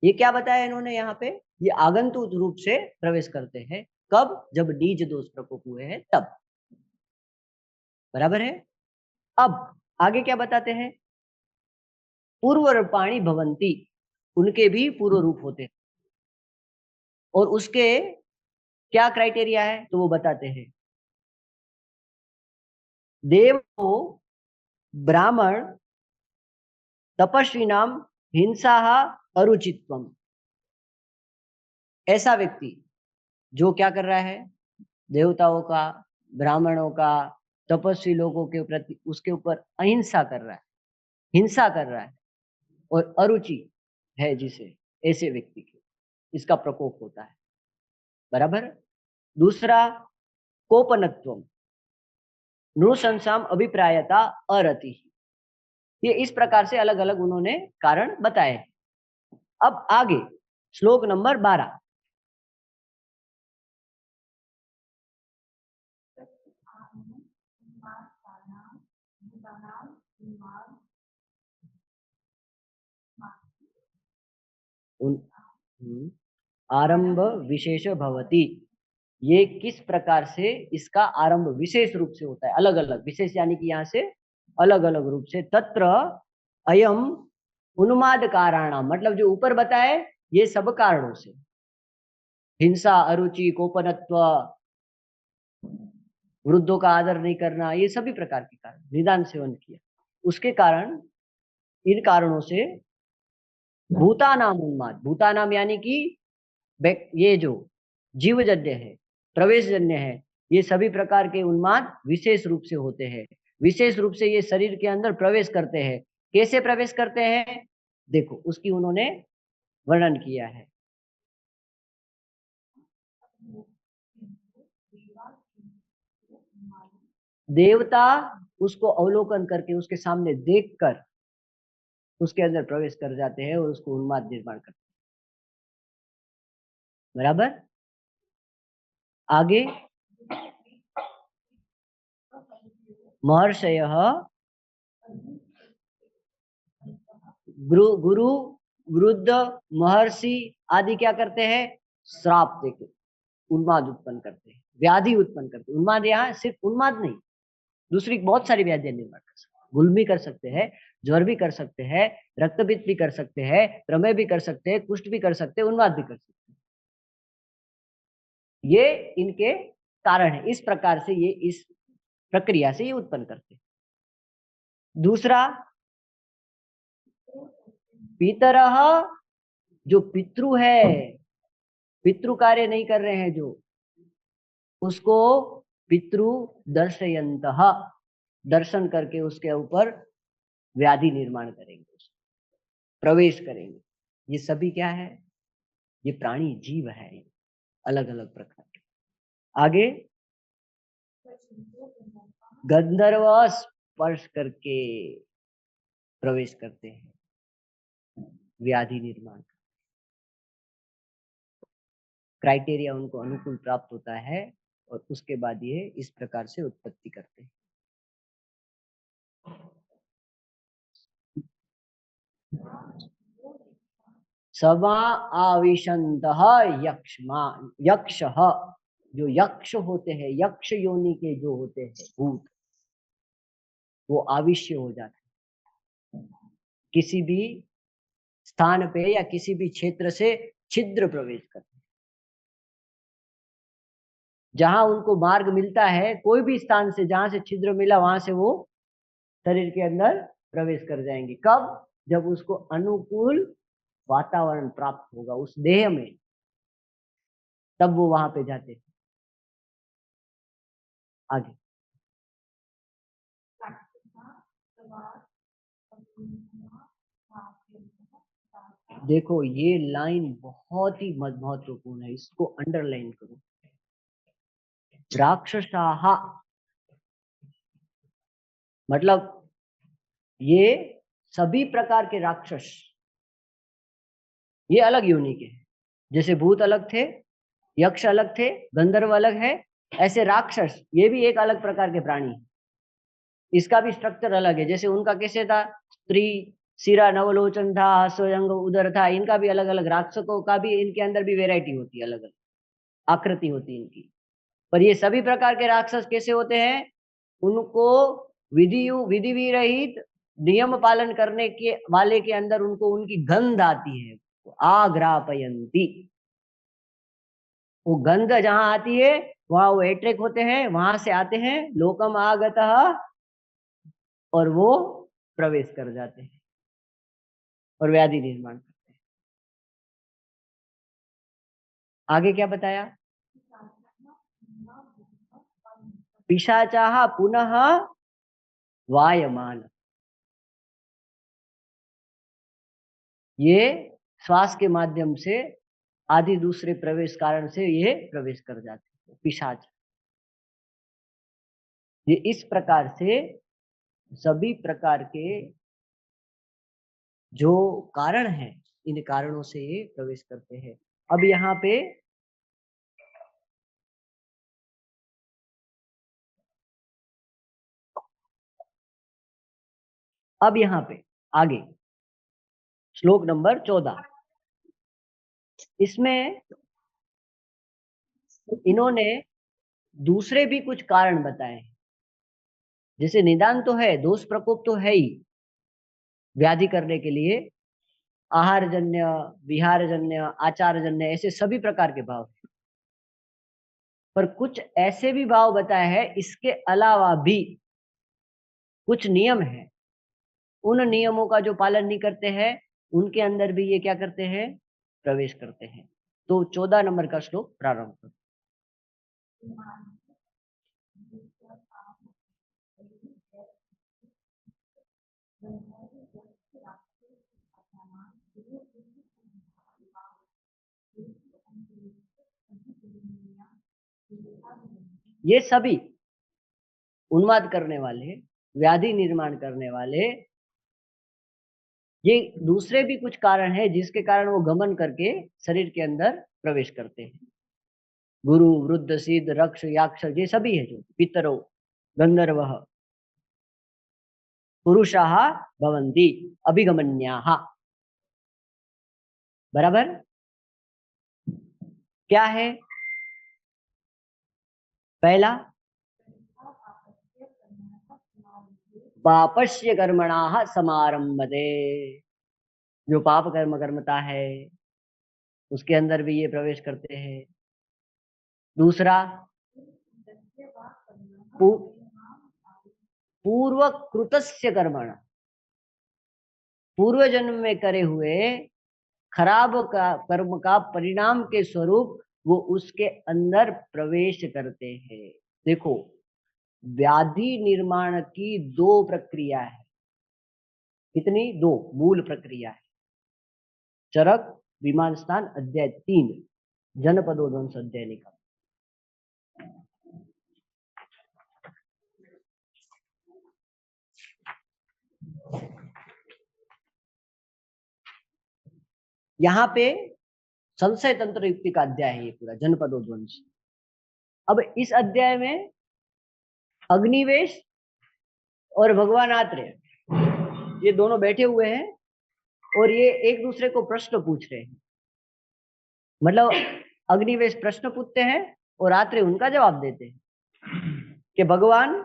ये क्या बताया इन्होंने यहाँ पे? ये आगंतुक रूप से प्रवेश करते हैं। कब? जब नीच दोष प्रकोप हुए हैं तब। बराबर है। अब आगे क्या बताते हैं? पूर्व रूपाणि भवंती, उनके भी पूर्व रूप होते हैं। और उसके क्या क्राइटेरिया है तो वो बताते हैं। देव को ब्राह्मण तपस्वी नाम हिंसा अरुचित्वम, ऐसा व्यक्ति जो क्या कर रहा है? देवताओं का, ब्राह्मणों का, तपस्वी लोगों के प्रति उसके ऊपर अहिंसा कर रहा है, हिंसा कर रहा है और अरुचि है जिसे, ऐसे व्यक्ति के इसका प्रकोप होता है। बराबर। दूसरा कोपनत्वम, नृशंसाम अभिप्रायता अरति, ये इस प्रकार से अलग अलग उन्होंने कारण बताए। अब आगे श्लोक नंबर 12। आरंभ विशेष भवति, ये किस प्रकार से इसका आरंभ विशेष रूप से होता है, अलग अलग विशेष यानी कि यहाँ से अलग अलग रूप से। तत्र अयम उन्माद कारणम, मतलब जो ऊपर बताए ये सब कारणों से, हिंसा, अरुचि, कोपनत्व, वृद्धों का आदर नहीं करना, ये सभी प्रकार के कारण, निदान सेवन किया उसके कारण, इन कारणों से भूतानाम उन्माद, भूतानाम यानी कि ये जो जीवजन्य है, प्रवेशजन्य है, ये सभी प्रकार के उन्माद विशेष रूप से होते हैं। विशेष रूप से ये शरीर के अंदर प्रवेश करते हैं। कैसे प्रवेश करते हैं देखो, उसकी उन्होंने वर्णन किया है। देवता उसको अवलोकन करके, उसके सामने देखकर उसके अंदर प्रवेश कर जाते हैं और उसको उन्माद निर्माण करते हैं। बराबर। आगे महर्षयः गुरु वृद्ध महर्षि आदि क्या करते हैं? श्राप देके उन्माद उत्पन्न करते हैं, व्याधि उत्पन्न करते हैं। उन्माद यहाँ सिर्फ उन्माद नहीं, दूसरी बहुत सारी व्याधियां निर्माण कर सकते हैं। गुल भी कर सकते हैं, ज्वर भी कर सकते हैं, रक्तपित्त भी कर सकते हैं, प्रमेह भी कर सकते हैं, कुष्ठ भी कर सकते हैं, उन्माद भी कर सकते हैं। ये इनके कारण है। इस प्रकार से ये इस प्रक्रिया से ये उत्पन्न करते हैं। दूसरा, पितरः, जो पितृ है, पितृ कार्य नहीं कर रहे हैं जो, उसको पितृ दर्शयन्तः, दर्शन करके उसके ऊपर व्याधि निर्माण करेंगे, प्रवेश करेंगे। ये सभी क्या है? ये प्राणी जीव है, अलग अलग प्रकार के। आगे गंधर्व स्पर्श करके प्रवेश करते हैं, व्याधि निर्माण। क्राइटेरिया उनको अनुकूल प्राप्त होता है और उसके बाद ये इस प्रकार से उत्पत्ति करते हैं। समा आविशंतः यक्षमा, यक्षः, जो यक्ष होते हैं, यक्ष योनि के जो होते हैं भूत, वो आविष्य हो जाते हैं। किसी भी स्थान पे या किसी भी क्षेत्र से छिद्र प्रवेश करते हैं। जहां उनको मार्ग मिलता है, कोई भी स्थान से जहां से छिद्र मिला वहां से वो शरीर के अंदर प्रवेश कर जाएंगे। कब? जब उसको अनुकूल वातावरण प्राप्त होगा उस देह में, तब वो वहां पे जाते हैं। आगे देखो, ये लाइन बहुत ही महत्वपूर्ण है, इसको अंडरलाइन करो। राक्षसाहा मतलब ये सभी प्रकार के राक्षस, ये अलग योनि के हैं। जैसे भूत अलग थे, यक्ष अलग थे, गंधर्व अलग है, ऐसे राक्षस ये भी एक अलग प्रकार के प्राणी है। इसका भी स्ट्रक्चर अलग है। जैसे उनका कैसे था? स्त्री, सिरा, नवलोचन था, हस्वयंग, उदर था। इनका भी अलग अलग, राक्षसों का भी इनके अंदर भी वेराइटी होती है, अलग अलग आकृति होती है इनकी। पर ये सभी प्रकार के राक्षस कैसे होते हैं? उनको विधि विरहित नियम पालन करने के वाले के अंदर उनको उनकी गंध आती है, आग्रापयंती। वो गंध जहां आती है वहां वो एट्रैक्ट होते हैं, वहां से आते हैं, लोकम आगतः, और वो प्रवेश कर जाते हैं और व्याधि निर्माण करते हैं। आगे क्या बताया? पिशाचाः पुनः वायमान, ये श्वास के माध्यम से आदि दूसरे प्रवेश कारण से ये प्रवेश कर जाते हैं, पिशाच। ये इस प्रकार से सभी प्रकार के जो कारण हैं, इन कारणों से ये प्रवेश करते हैं। अब यहाँ पे आगे श्लोक नंबर 14, इसमें इन्होंने दूसरे भी कुछ कारण बताए। जैसे निदान तो है, दोष प्रकोप तो है ही व्याधि करने के लिए, आहारजन्य, विहारजन्य, आचारजन्य, ऐसे सभी प्रकार के भाव। पर कुछ ऐसे भी भाव बताए हैं, इसके अलावा भी कुछ नियम है, उन नियमों का जो पालन नहीं करते हैं उनके अंदर भी ये क्या करते हैं? प्रवेश करते हैं। तो 14 नंबर का श्लोक प्रारंभ करो। ये सभी उन्माद करने वाले, व्याधि निर्माण करने वाले, ये दूसरे भी कुछ कारण है जिसके कारण वो गमन करके शरीर के अंदर प्रवेश करते हैं। गुरु, वृद्ध, सिद्ध, रक्ष, याक्ष, ये सभी है जो पितरो, गंधर्व, पुरुषाः भवन्ति अभिगमन्याः। बराबर? क्या है पहला? पापस्य कर्मणाः समारंभते, जो पाप कर्म कर्मता है उसके अंदर भी ये प्रवेश करते हैं। दूसरा, पूर्व कृतस्य कर्मण, पूर्व जन्म में करे हुए खराब का कर्म का परिणाम के स्वरूप वो उसके अंदर प्रवेश करते हैं। देखो, व्याधि निर्माण की दो प्रक्रिया है। कितनी? दो मूल प्रक्रिया है। चरक विमान स्थान अध्याय 3, जनपदोध्वंस अध्याय निकाल। यहाँ पे संशय तंत्र युक्ति का अध्याय है ये पूरा, जनपदोध्वंस। अब इस अध्याय में अग्निवेश और भगवान आत्रेय ये दोनों बैठे हुए हैं और ये एक दूसरे को प्रश्न पूछ रहे हैं। मतलब अग्निवेश प्रश्न पूछते हैं और आत्रेय उनका जवाब देते हैं कि भगवान,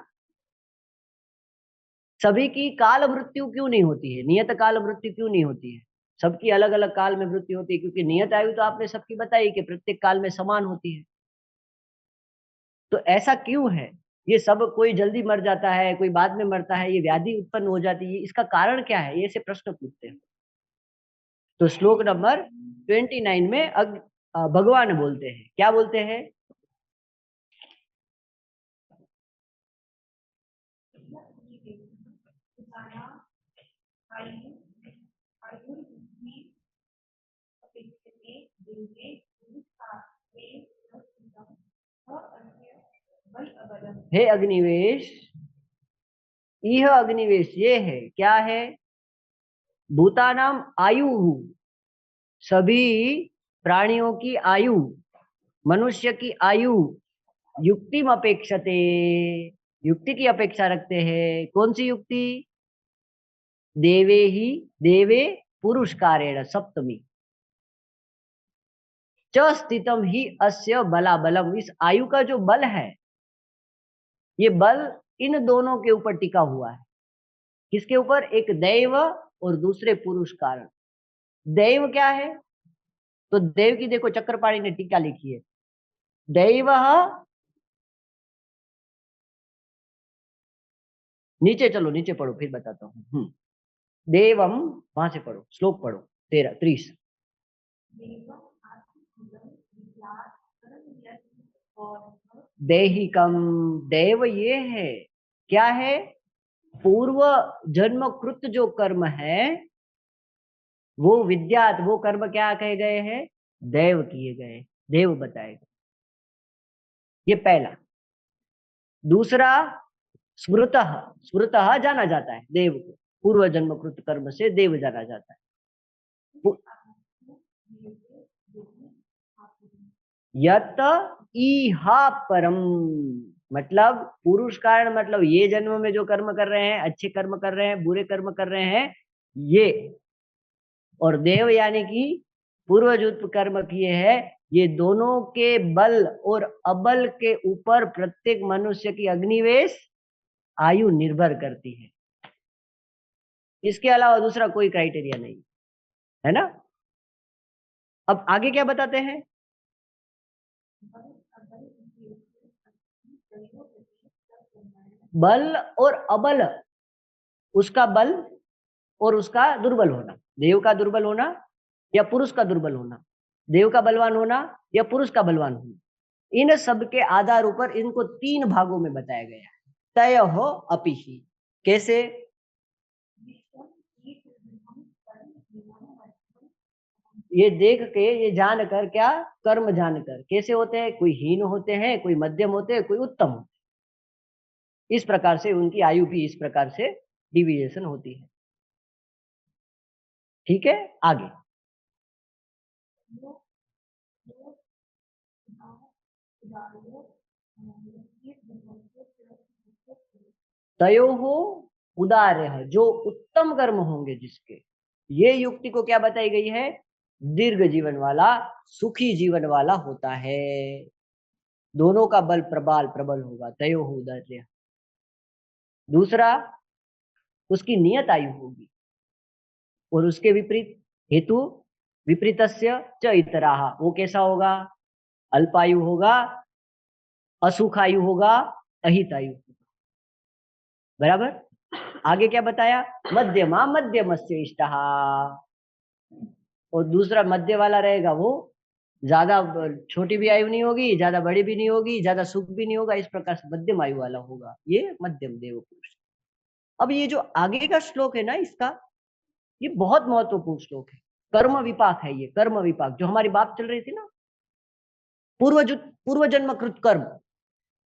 सभी की काल मृत्यु क्यों नहीं होती है, नियत काल मृत्यु क्यों नहीं होती है? सबकी अलग अलग काल में मृत्यु होती है, क्योंकि नियत आयु तो आपने सबकी बताई कि प्रत्येक काल में समान होती है। तो ऐसा क्यों है? ये सब कोई जल्दी मर जाता है, कोई बाद में मरता है, ये व्याधि उत्पन्न हो जाती है, इसका कारण क्या है? ये से प्रश्न पूछते हैं। तो श्लोक नंबर 29 में भगवान बोलते हैं, क्या बोलते हैं? हे अग्निवेश, यह अग्निवेश ये है, क्या है? भूतानाम आयु, सभी प्राणियों की आयु, मनुष्य की आयु युक्ति में अपेक्षते, युक्ति की अपेक्षा रखते हैं। कौन सी युक्ति? देवे पुरुषकारेण सप्तमी च स्थितम ही अस्य बलाबलम, इस आयु का जो बल है, ये बल इन दोनों के ऊपर टिका हुआ है। किसके ऊपर? एक दैव और दूसरे पुरुष कारण। दैव क्या है? तो देव की देखो चक्रपाणी ने टीका लिखी है, दैव, नीचे चलो, नीचे पढ़ो फिर बताता हूँ। देवम, वहां से पढ़ो, श्लोक पढ़ो 30। देहिकम, देव ये है, क्या है? पूर्व जन्म कृत जो कर्म है वो विद्यात, वो कर्म क्या कहे गए हैं? देव किए गए, देव बताए गए। ये पहला। दूसरा, स्मृतः, स्मृतः जाना जाता है देव को, पूर्व जन्म कृत कर्म से देव जाना जाता है। यत इहा परम, मतलब पुरुष कारण, मतलब ये जन्म में जो कर्म कर रहे हैं, अच्छे कर्म कर रहे हैं, बुरे कर्म कर रहे हैं ये, और देव यानी कि पूर्वजूत कर्म किए हैं, ये दोनों के बल और अबल के ऊपर प्रत्येक मनुष्य की अग्निवेश आयु निर्भर करती है। इसके अलावा दूसरा कोई क्राइटेरिया नहीं है ना। अब आगे क्या बताते हैं? बल और अबल, उसका बल और उसका दुर्बल होना, देव का दुर्बल होना या पुरुष का दुर्बल होना, देव का बलवान होना या पुरुष का बलवान होना, इन सब के आधार ऊपर इनको 3 भागों में बताया गया है। तय हो अपि ही, कैसे? ये देख के, ये जानकर, क्या? कर्म जानकर। कैसे होते हैं? कोई हीन होते हैं, कोई मध्यम होते हैं, कोई उत्तम होते हैं। इस प्रकार से उनकी आयु भी इस प्रकार से डिविएशन होती है। ठीक है, आगे। तयोः उदार्य, जो उत्तम कर्म होंगे जिसके, ये युक्ति को क्या बताई गई है? दीर्घ जीवन वाला, सुखी जीवन वाला होता है। दोनों का बल प्रबल प्रबल होगा, तयोः उदार्य। दूसरा, उसकी नियत आयु होगी, और उसके विपरीत हेतु विपरीतस्य च इतराः, वो कैसा होगा? अल्पायु होगा, असुखायु होगा, अहितायु होगा। बराबर। आगे क्या बताया? मध्यमा मध्यमस्य इष्टः, और दूसरा मध्य वाला रहेगा, वो ज्यादा छोटी भी आयु नहीं होगी, ज्यादा बड़ी भी नहीं होगी, ज्यादा सुख भी नहीं होगा, इस प्रकार से मध्यम आयु वाला होगा, ये मध्यम देव पुरुष। अब ये जो आगे का श्लोक है ना इसका, ये बहुत महत्वपूर्ण श्लोक है। कर्म विपाक है ये, कर्म विपाक जो हमारी बात चल रही थी ना, पूर्व जन्म कृत कर्म,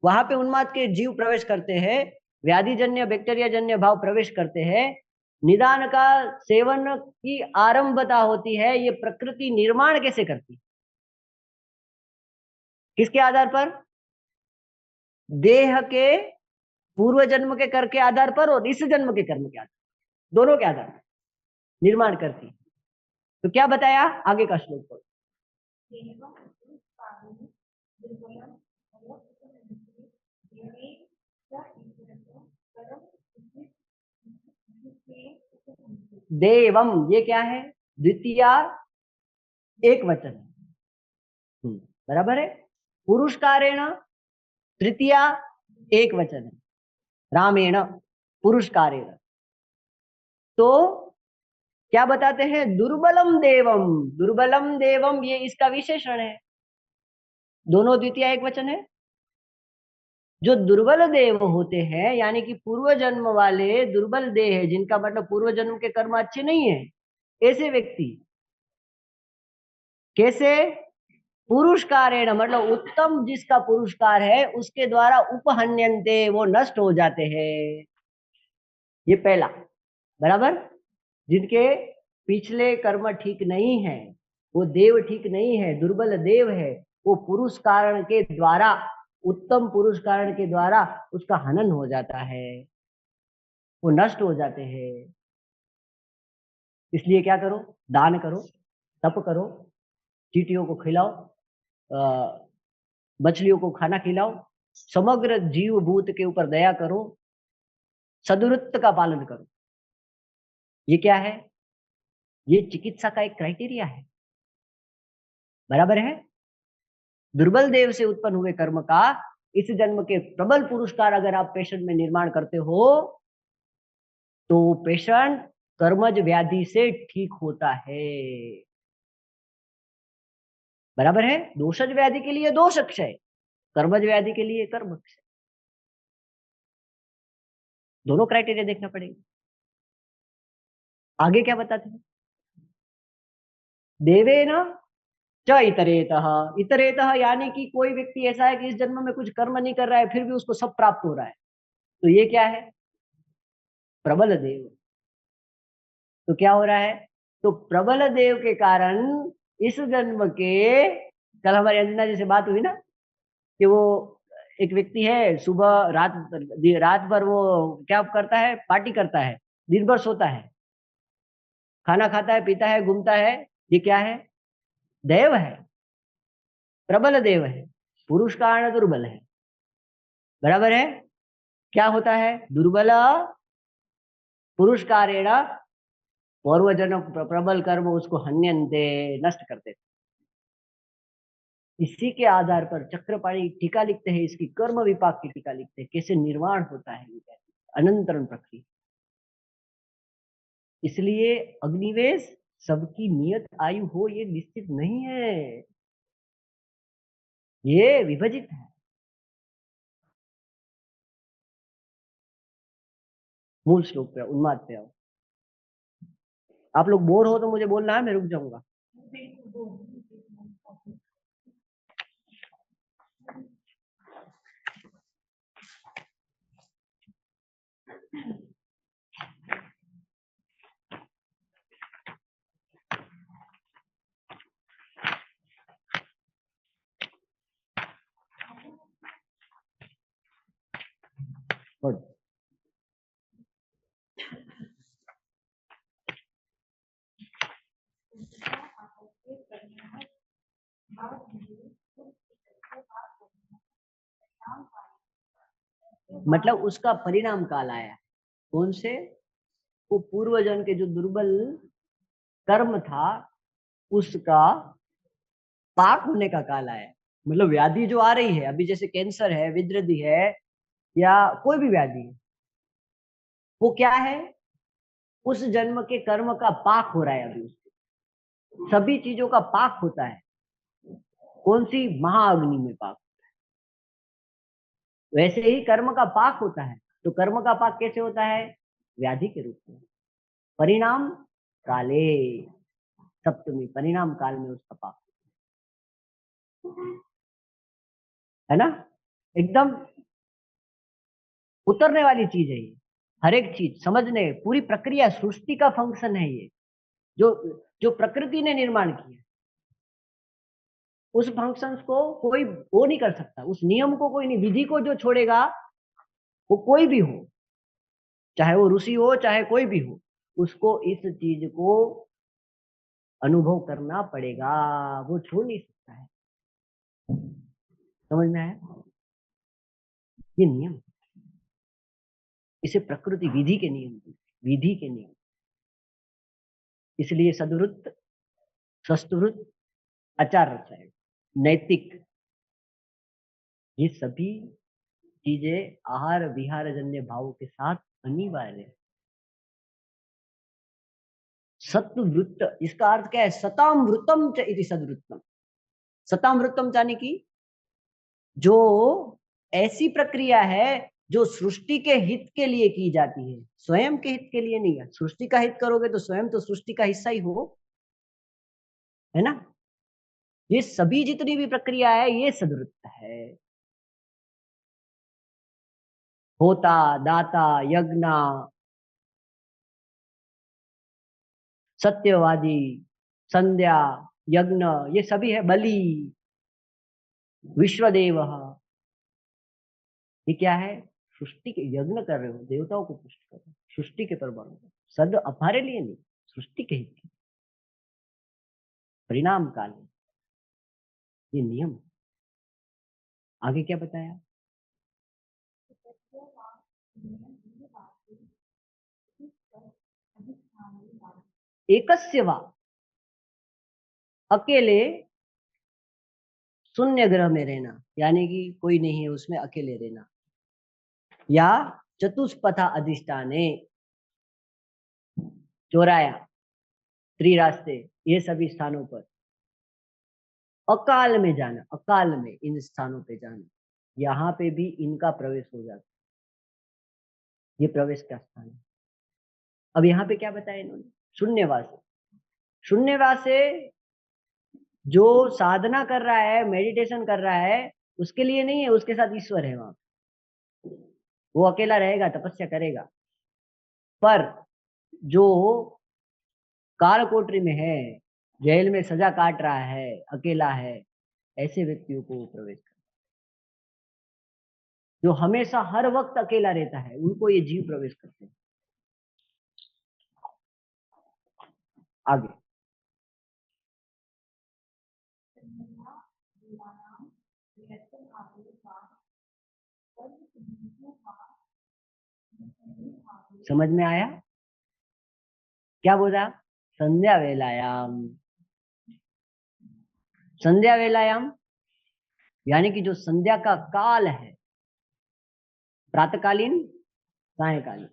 वहां पे उन्माद के जीव प्रवेश करते हैं, व्याधि जन्य बैक्टीरिया जन्य भाव प्रवेश करते हैं, निदान का सेवन की आरंभता होती है। ये प्रकृति निर्माण कैसे करती? किसके आधार पर? देह के पूर्व जन्म के कर के आधार पर और इस जन्म के कर्म के आधार पर, दोनों के आधार पर निर्माण करती। तो क्या बताया आगे का श्लोक पर? देवम, ये क्या है? द्वितीया एक वचन है, बराबर है। पुरुषकारेण तृतीया एक वचन है, रामेण पुरुषकारेण। तो क्या बताते हैं? दुर्बलम देवम, दुर्बलम देवम, ये इसका विशेषण है। दोनों द्वितीय एक वचन है। जो दुर्बल देव होते हैं, यानी कि पूर्व जन्म वाले दुर्बल देह है, जिनका मतलब पूर्व जन्म के कर्म अच्छे नहीं है, ऐसे व्यक्ति कैसे? पुरुषकारेण, मतलब उत्तम जिसका पुरुषकार है उसके द्वारा उपहन्यन्ते, वो नष्ट हो जाते हैं। ये पहला, बराबर। जिनके पिछले कर्म ठीक नहीं है, वो देव ठीक नहीं है, दुर्बल देव है, वो पुरुष कारण के द्वारा, उत्तम पुरुष कारण के द्वारा उसका हनन हो जाता है, वो नष्ट हो जाते हैं। इसलिए क्या करो? दान करो, तप करो, चींटियों को खिलाओ, मछलियों को खाना खिलाओ, समग्र जीव भूत के ऊपर दया करो, सदवृत्त का पालन करो। ये क्या है? ये चिकित्सा का एक क्राइटेरिया है, बराबर है। दुर्बल देव से उत्पन्न हुए कर्म का इस जन्म के प्रबल पुरुषकार अगर आप पेशेंट में निर्माण करते हो, तो पेशेंट कर्मज व्याधि से ठीक होता है, बराबर है। दोषज व्याधि के लिए दोष क्षय, कर्मज व्याधि के लिए कर्म क्षय, दोनों क्राइटेरिया देखना पड़ेगा। आगे क्या बताते हैं? देवेन च इतरेतः, इतरेतः यानी कि कोई व्यक्ति ऐसा है कि इस जन्म में कुछ कर्म नहीं कर रहा है, फिर भी उसको सब प्राप्त हो रहा है, तो ये क्या है? प्रबल देव। तो क्या हो रहा है? तो प्रबल देव के कारण इस जन्म के, कल हमारी अंजना जी से बात हुई ना, कि वो एक व्यक्ति है, सुबह रात भर वो क्या करता है? पार्टी करता है, दिन भर सोता है, खाना खाता है, पीता है, घूमता है। ये क्या है? देव है, प्रबल देव है, पुरुष कारण दुर्बल है, बराबर है। क्या होता है? दुर्बल पुरुष कारेण पूर्वजन्म प्रबल कर्म उसको हन्यन्ते, नष्ट करते। इसी के आधार पर चक्रपाणी टीका लिखते हैं, इसकी कर्म विपाक की टीका लिखते हैं, कैसे निर्माण होता है, अनंतरण प्रक्रिया। इसलिए अग्निवेश सबकी नियत आयु हो ये निश्चित नहीं है, ये विभाजित है। मूल श्लोक पे, उन्माद पे आओ। आप लोग बोर हो तो मुझे बोलना है, मैं रुक जाऊंगा। पढ़। मतलब उसका परिणाम काल आया। कौन से? वो पूर्वजन के जो दुर्बल कर्म था उसका पाक होने का काल आया। मतलब व्याधि जो आ रही है अभी, जैसे कैंसर है, विद्रधि है, या कोई भी व्याधि है, वो क्या है? उस जन्म के कर्म का पाक हो रहा है अभी उसके। सभी चीजों का पाक होता है। कौन सी? महाअग्नि में पाक। वैसे ही कर्म का पाक होता है। तो कर्म का पाक कैसे होता है? व्याधि के रूप में। परिणाम काले, सप्तमी परिणाम काल में उसका पाप, है ना? एकदम उतरने वाली चीज है ये। हर एक चीज समझने, पूरी प्रक्रिया सृष्टि का फंक्शन है ये, जो जो प्रकृति ने निर्माण किया। उस फंक्शंस को कोई वो नहीं कर सकता, उस नियम को कोई नहीं, विधि को जो छोड़ेगा वो कोई भी हो, चाहे वो ऋषि हो चाहे कोई भी हो, उसको इस चीज को अनुभव करना पड़ेगा, वो छोड़ नहीं सकता है। समझ में आया? ये नियम, इसे प्रकृति विधि के नियम, विधि के नियम। इसलिए सदवृत्त, सस्तवृत्त, आचार रसायन, नैतिक, ये सभी चीजें आहार विहार जन्य भावों के साथ अनिवार्य है। सत्वृत्त, इसका अर्थ क्या है? सताम वृत्तम च इति सद्वृत्तम। सताम वृत्तम यानी कि जो ऐसी प्रक्रिया है जो सृष्टि के हित के लिए की जाती है, स्वयं के हित के लिए नहीं है। सृष्टि का हित करोगे तो स्वयं तो सृष्टि का हिस्सा ही हो, है ना? ये सभी जितनी भी प्रक्रिया है ये सद्वृत्त है। होता, दाता, यज्ञ, सत्यवादी, संध्या, यज्ञ, ये सभी है। बलि, विश्वदेव, ये क्या है? सृष्टि के यज्ञ कर रहे हो, देवताओं को पुष्ट कर रहे हो, सृष्टि के परमाणु। सद हमारे लिए नहीं, सृष्टि के हित के। परिणाम काल, ये नियम। आगे क्या बताया? एकस्य वा, अकेले शून्य ग्रह में रहना, यानी कि कोई नहीं है उसमें, अकेले रहना, या चतुष्पथा अधिष्ठाने, चौराया, त्रिरास्ते, ये सभी स्थानों पर अकाल में जाना, अकाल में इन स्थानों पे जाना, यहाँ पे भी इनका प्रवेश हो जाता है। ये प्रवेश का स्थान है। अब यहाँ पे क्या बताया इन्होंने? शून्यवास। शून्यवास से जो साधना कर रहा है, मेडिटेशन कर रहा है, उसके लिए नहीं है, उसके साथ ईश्वर है वहां। वो अकेला रहेगा, तपस्या करेगा। पर जो काल कोठरी में है, जेल में सजा काट रहा है, अकेला है, ऐसे व्यक्तियों को वो प्रवेश कर, जो हमेशा हर वक्त अकेला रहता है, उनको ये जीव प्रवेश करते हैं। आगे समझ में आया? क्या बोला? संध्या वेलायाम, संध्या वेलायाम यानी कि जो संध्या का काल है, प्रातःकालीन, सायंकालीन,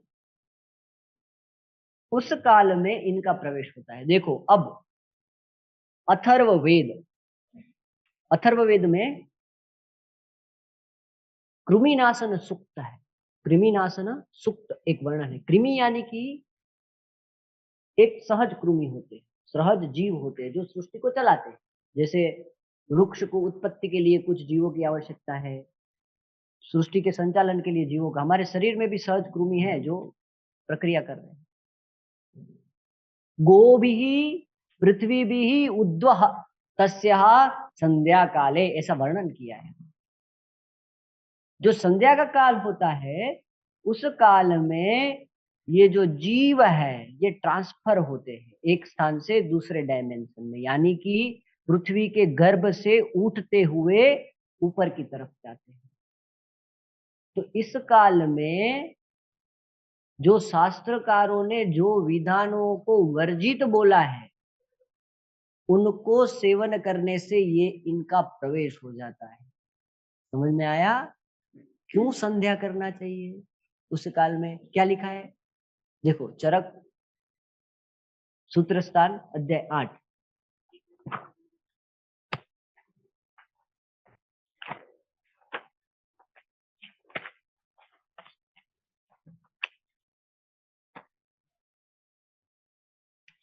उस काल में इनका प्रवेश होता है। देखो अब अथर्ववेद, अथर्ववेद में कृमिनाशन सूक्त है। कृमिनाशन सूक्त एक वर्णन है। कृमि यानी कि एक सहज कृमि होते हैं, सहज जीव होते हैं जो सृष्टि को चलाते हैं। जैसे वृक्ष को उत्पत्ति के लिए कुछ जीवों की आवश्यकता है, सृष्टि के संचालन के लिए जीवों का। हमारे शरीर में भी सहज कृमि है जो प्रक्रिया कर रहे हैं। गोभिः पृथ्वीभिः उद्वह तस्याः संध्या काले, ऐसा वर्णन किया है। जो संध्या का काल होता है उस काल में ये जो जीव है ये ट्रांसफर होते हैं एक स्थान से दूसरे डायमेंशन में, यानी कि पृथ्वी के गर्भ से उठते हुए ऊपर की तरफ जाते हैं। तो इस काल में जो शास्त्रकारों ने जो विधानों को वर्जित बोला है उनको सेवन करने से ये इनका प्रवेश हो जाता है। समझ में आया क्यों संध्या करना चाहिए? उस काल में क्या लिखा है देखो, चरक सूत्रस्थान अध्याय 8।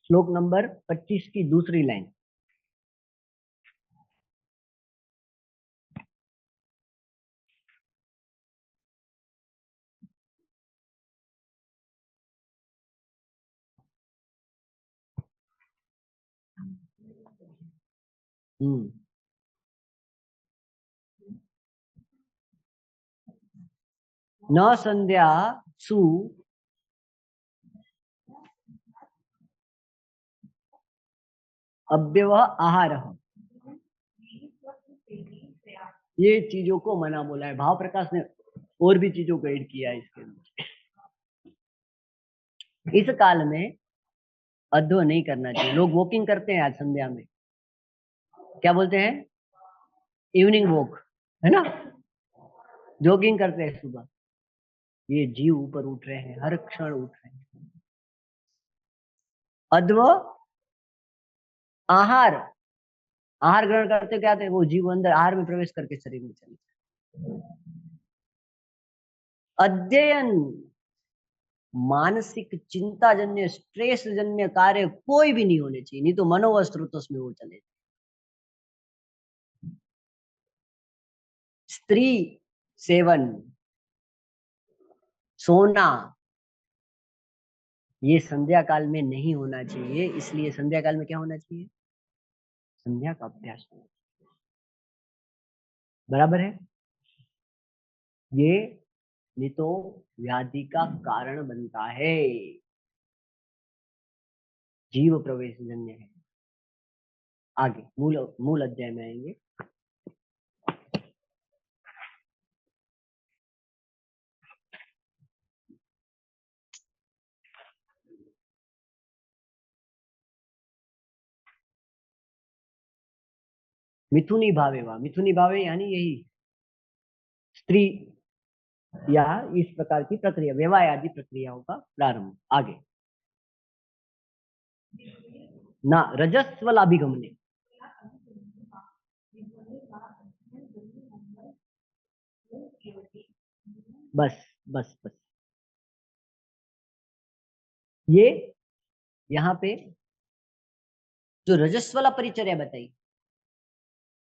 श्लोक नंबर 25 की दूसरी लाइन। न संध्या सु अव्यव आहार, ये चीजों को मना बोला है। भाव प्रकाश ने और भी चीजों को ऐड किया है इसके अंदर। इस काल में अध्व नहीं करना चाहिए। लोग वॉकिंग करते हैं आज संध्या में, क्या बोलते हैं, इवनिंग वॉक, है ना, जॉगिंग करते हैं सुबह। ये जीव ऊपर उठ रहे हैं, हर क्षण उठ रहे हैं। अध्व आहार, आहार ग्रहण करते क्या थे, वो जीव अंदर आहार में प्रवेश करके शरीर में चले। अध्ययन, मानसिक चिंता जन्य स्ट्रेस जन्य कार्य कोई भी नहीं होने चाहिए, नहीं तो मनोवस्त्रुत में वो चले। स्त्री सेवन, सोना, ये संध्या काल में नहीं होना चाहिए। इसलिए संध्या काल में क्या होना चाहिए, संध्या का अभ्यास होना चाहिए। बराबर है। ये नहीं तो व्याधि का कारण बनता है, जीव प्रवेश जन्य है। आगे मूल अध्याय में आएंगे। मिथुनी भावे वा, मिथुनी भावे यानी यही स्त्री या इस प्रकार की प्रक्रिया, विवाह आदि प्रक्रियाओं का प्रारंभ। आगे ना रजस्वलाभिगमने, बस बस बस, ये यहाँ पे जो रजस्वला परिचर्या बताई,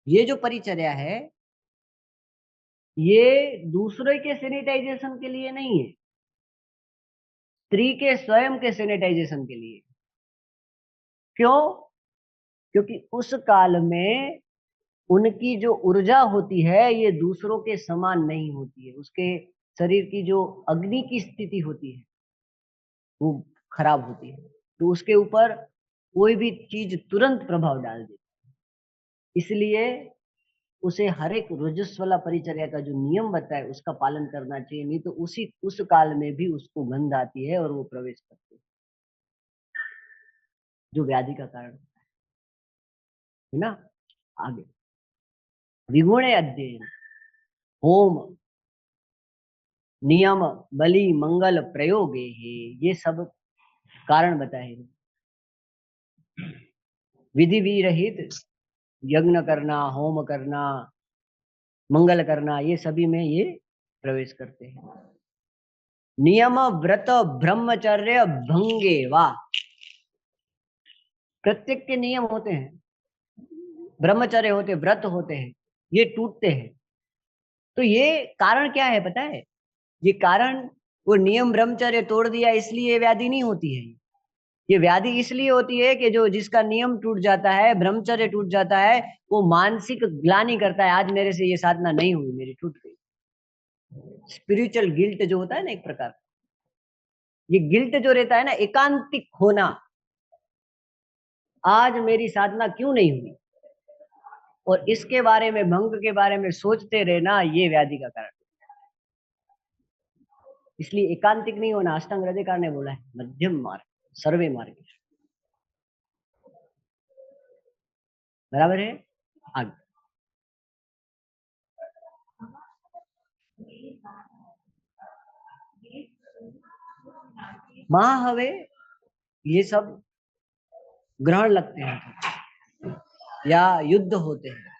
ये जो परिचर्या है ये दूसरे के सैनिटाइजेशन के लिए नहीं है, स्त्री के स्वयं के सैनिटाइजेशन के लिए। क्यों? क्योंकि उस काल में उनकी जो ऊर्जा होती है ये दूसरों के समान नहीं होती है। उसके शरीर की जो अग्नि की स्थिति होती है वो खराब होती है, तो उसके ऊपर कोई भी चीज तुरंत प्रभाव डाल देती है। इसलिए उसे हर एक रजस्वला परिचर्या का जो नियम बताए उसका पालन करना चाहिए, नहीं तो उस काल में भी उसको गंध आती है और वो प्रवेश करती है, जो व्याधि का कारण है ना। आगे विगुणे अध्ययन, होम, नियम, बलि, मंगल प्रयोगे है, ये सब कारण बताए। विधि विरहित यज्ञ करना, होम करना, मंगल करना, ये सभी में ये प्रवेश करते हैं। नियम, व्रत, ब्रह्मचर्य भंगे वा, प्रत्येक के नियम होते हैं, ब्रह्मचर्य होते हैं, व्रत होते हैं, ये टूटते हैं। तो ये कारण क्या है पता है? ये कारण, वो नियम ब्रह्मचर्य तोड़ दिया इसलिए व्याधि नहीं होती है। ये व्याधि इसलिए होती है कि जो जिसका नियम टूट जाता है, ब्रह्मचर्य टूट जाता है, वो मानसिक ग्लानि करता है, आज मेरे से ये साधना नहीं हुई, मेरी टूट गई। स्पिरिचुअल गिल्ट जो होता है ना एक प्रकार, ये गिल्ट जो रहता है ना, एकांतिक होना, आज मेरी साधना क्यों नहीं हुई, और इसके बारे में, भंग के बारे में सोचते रहना, ये व्याधि का कारण। इसलिए एकांतिक नहीं होना, अष्टांग हृदयकार ने बोला है मध्यम मार्ग, सर्वे मार्ग। बराबर है। आगे महाहवे ये सब ग्रहण लगते हैं या युद्ध होते हैं,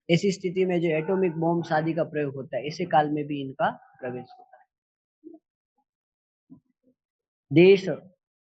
ऐसी स्थिति में जो एटॉमिक बॉम्ब आदि का प्रयोग होता है, ऐसे काल में भी इनका प्रवेश होता है। देश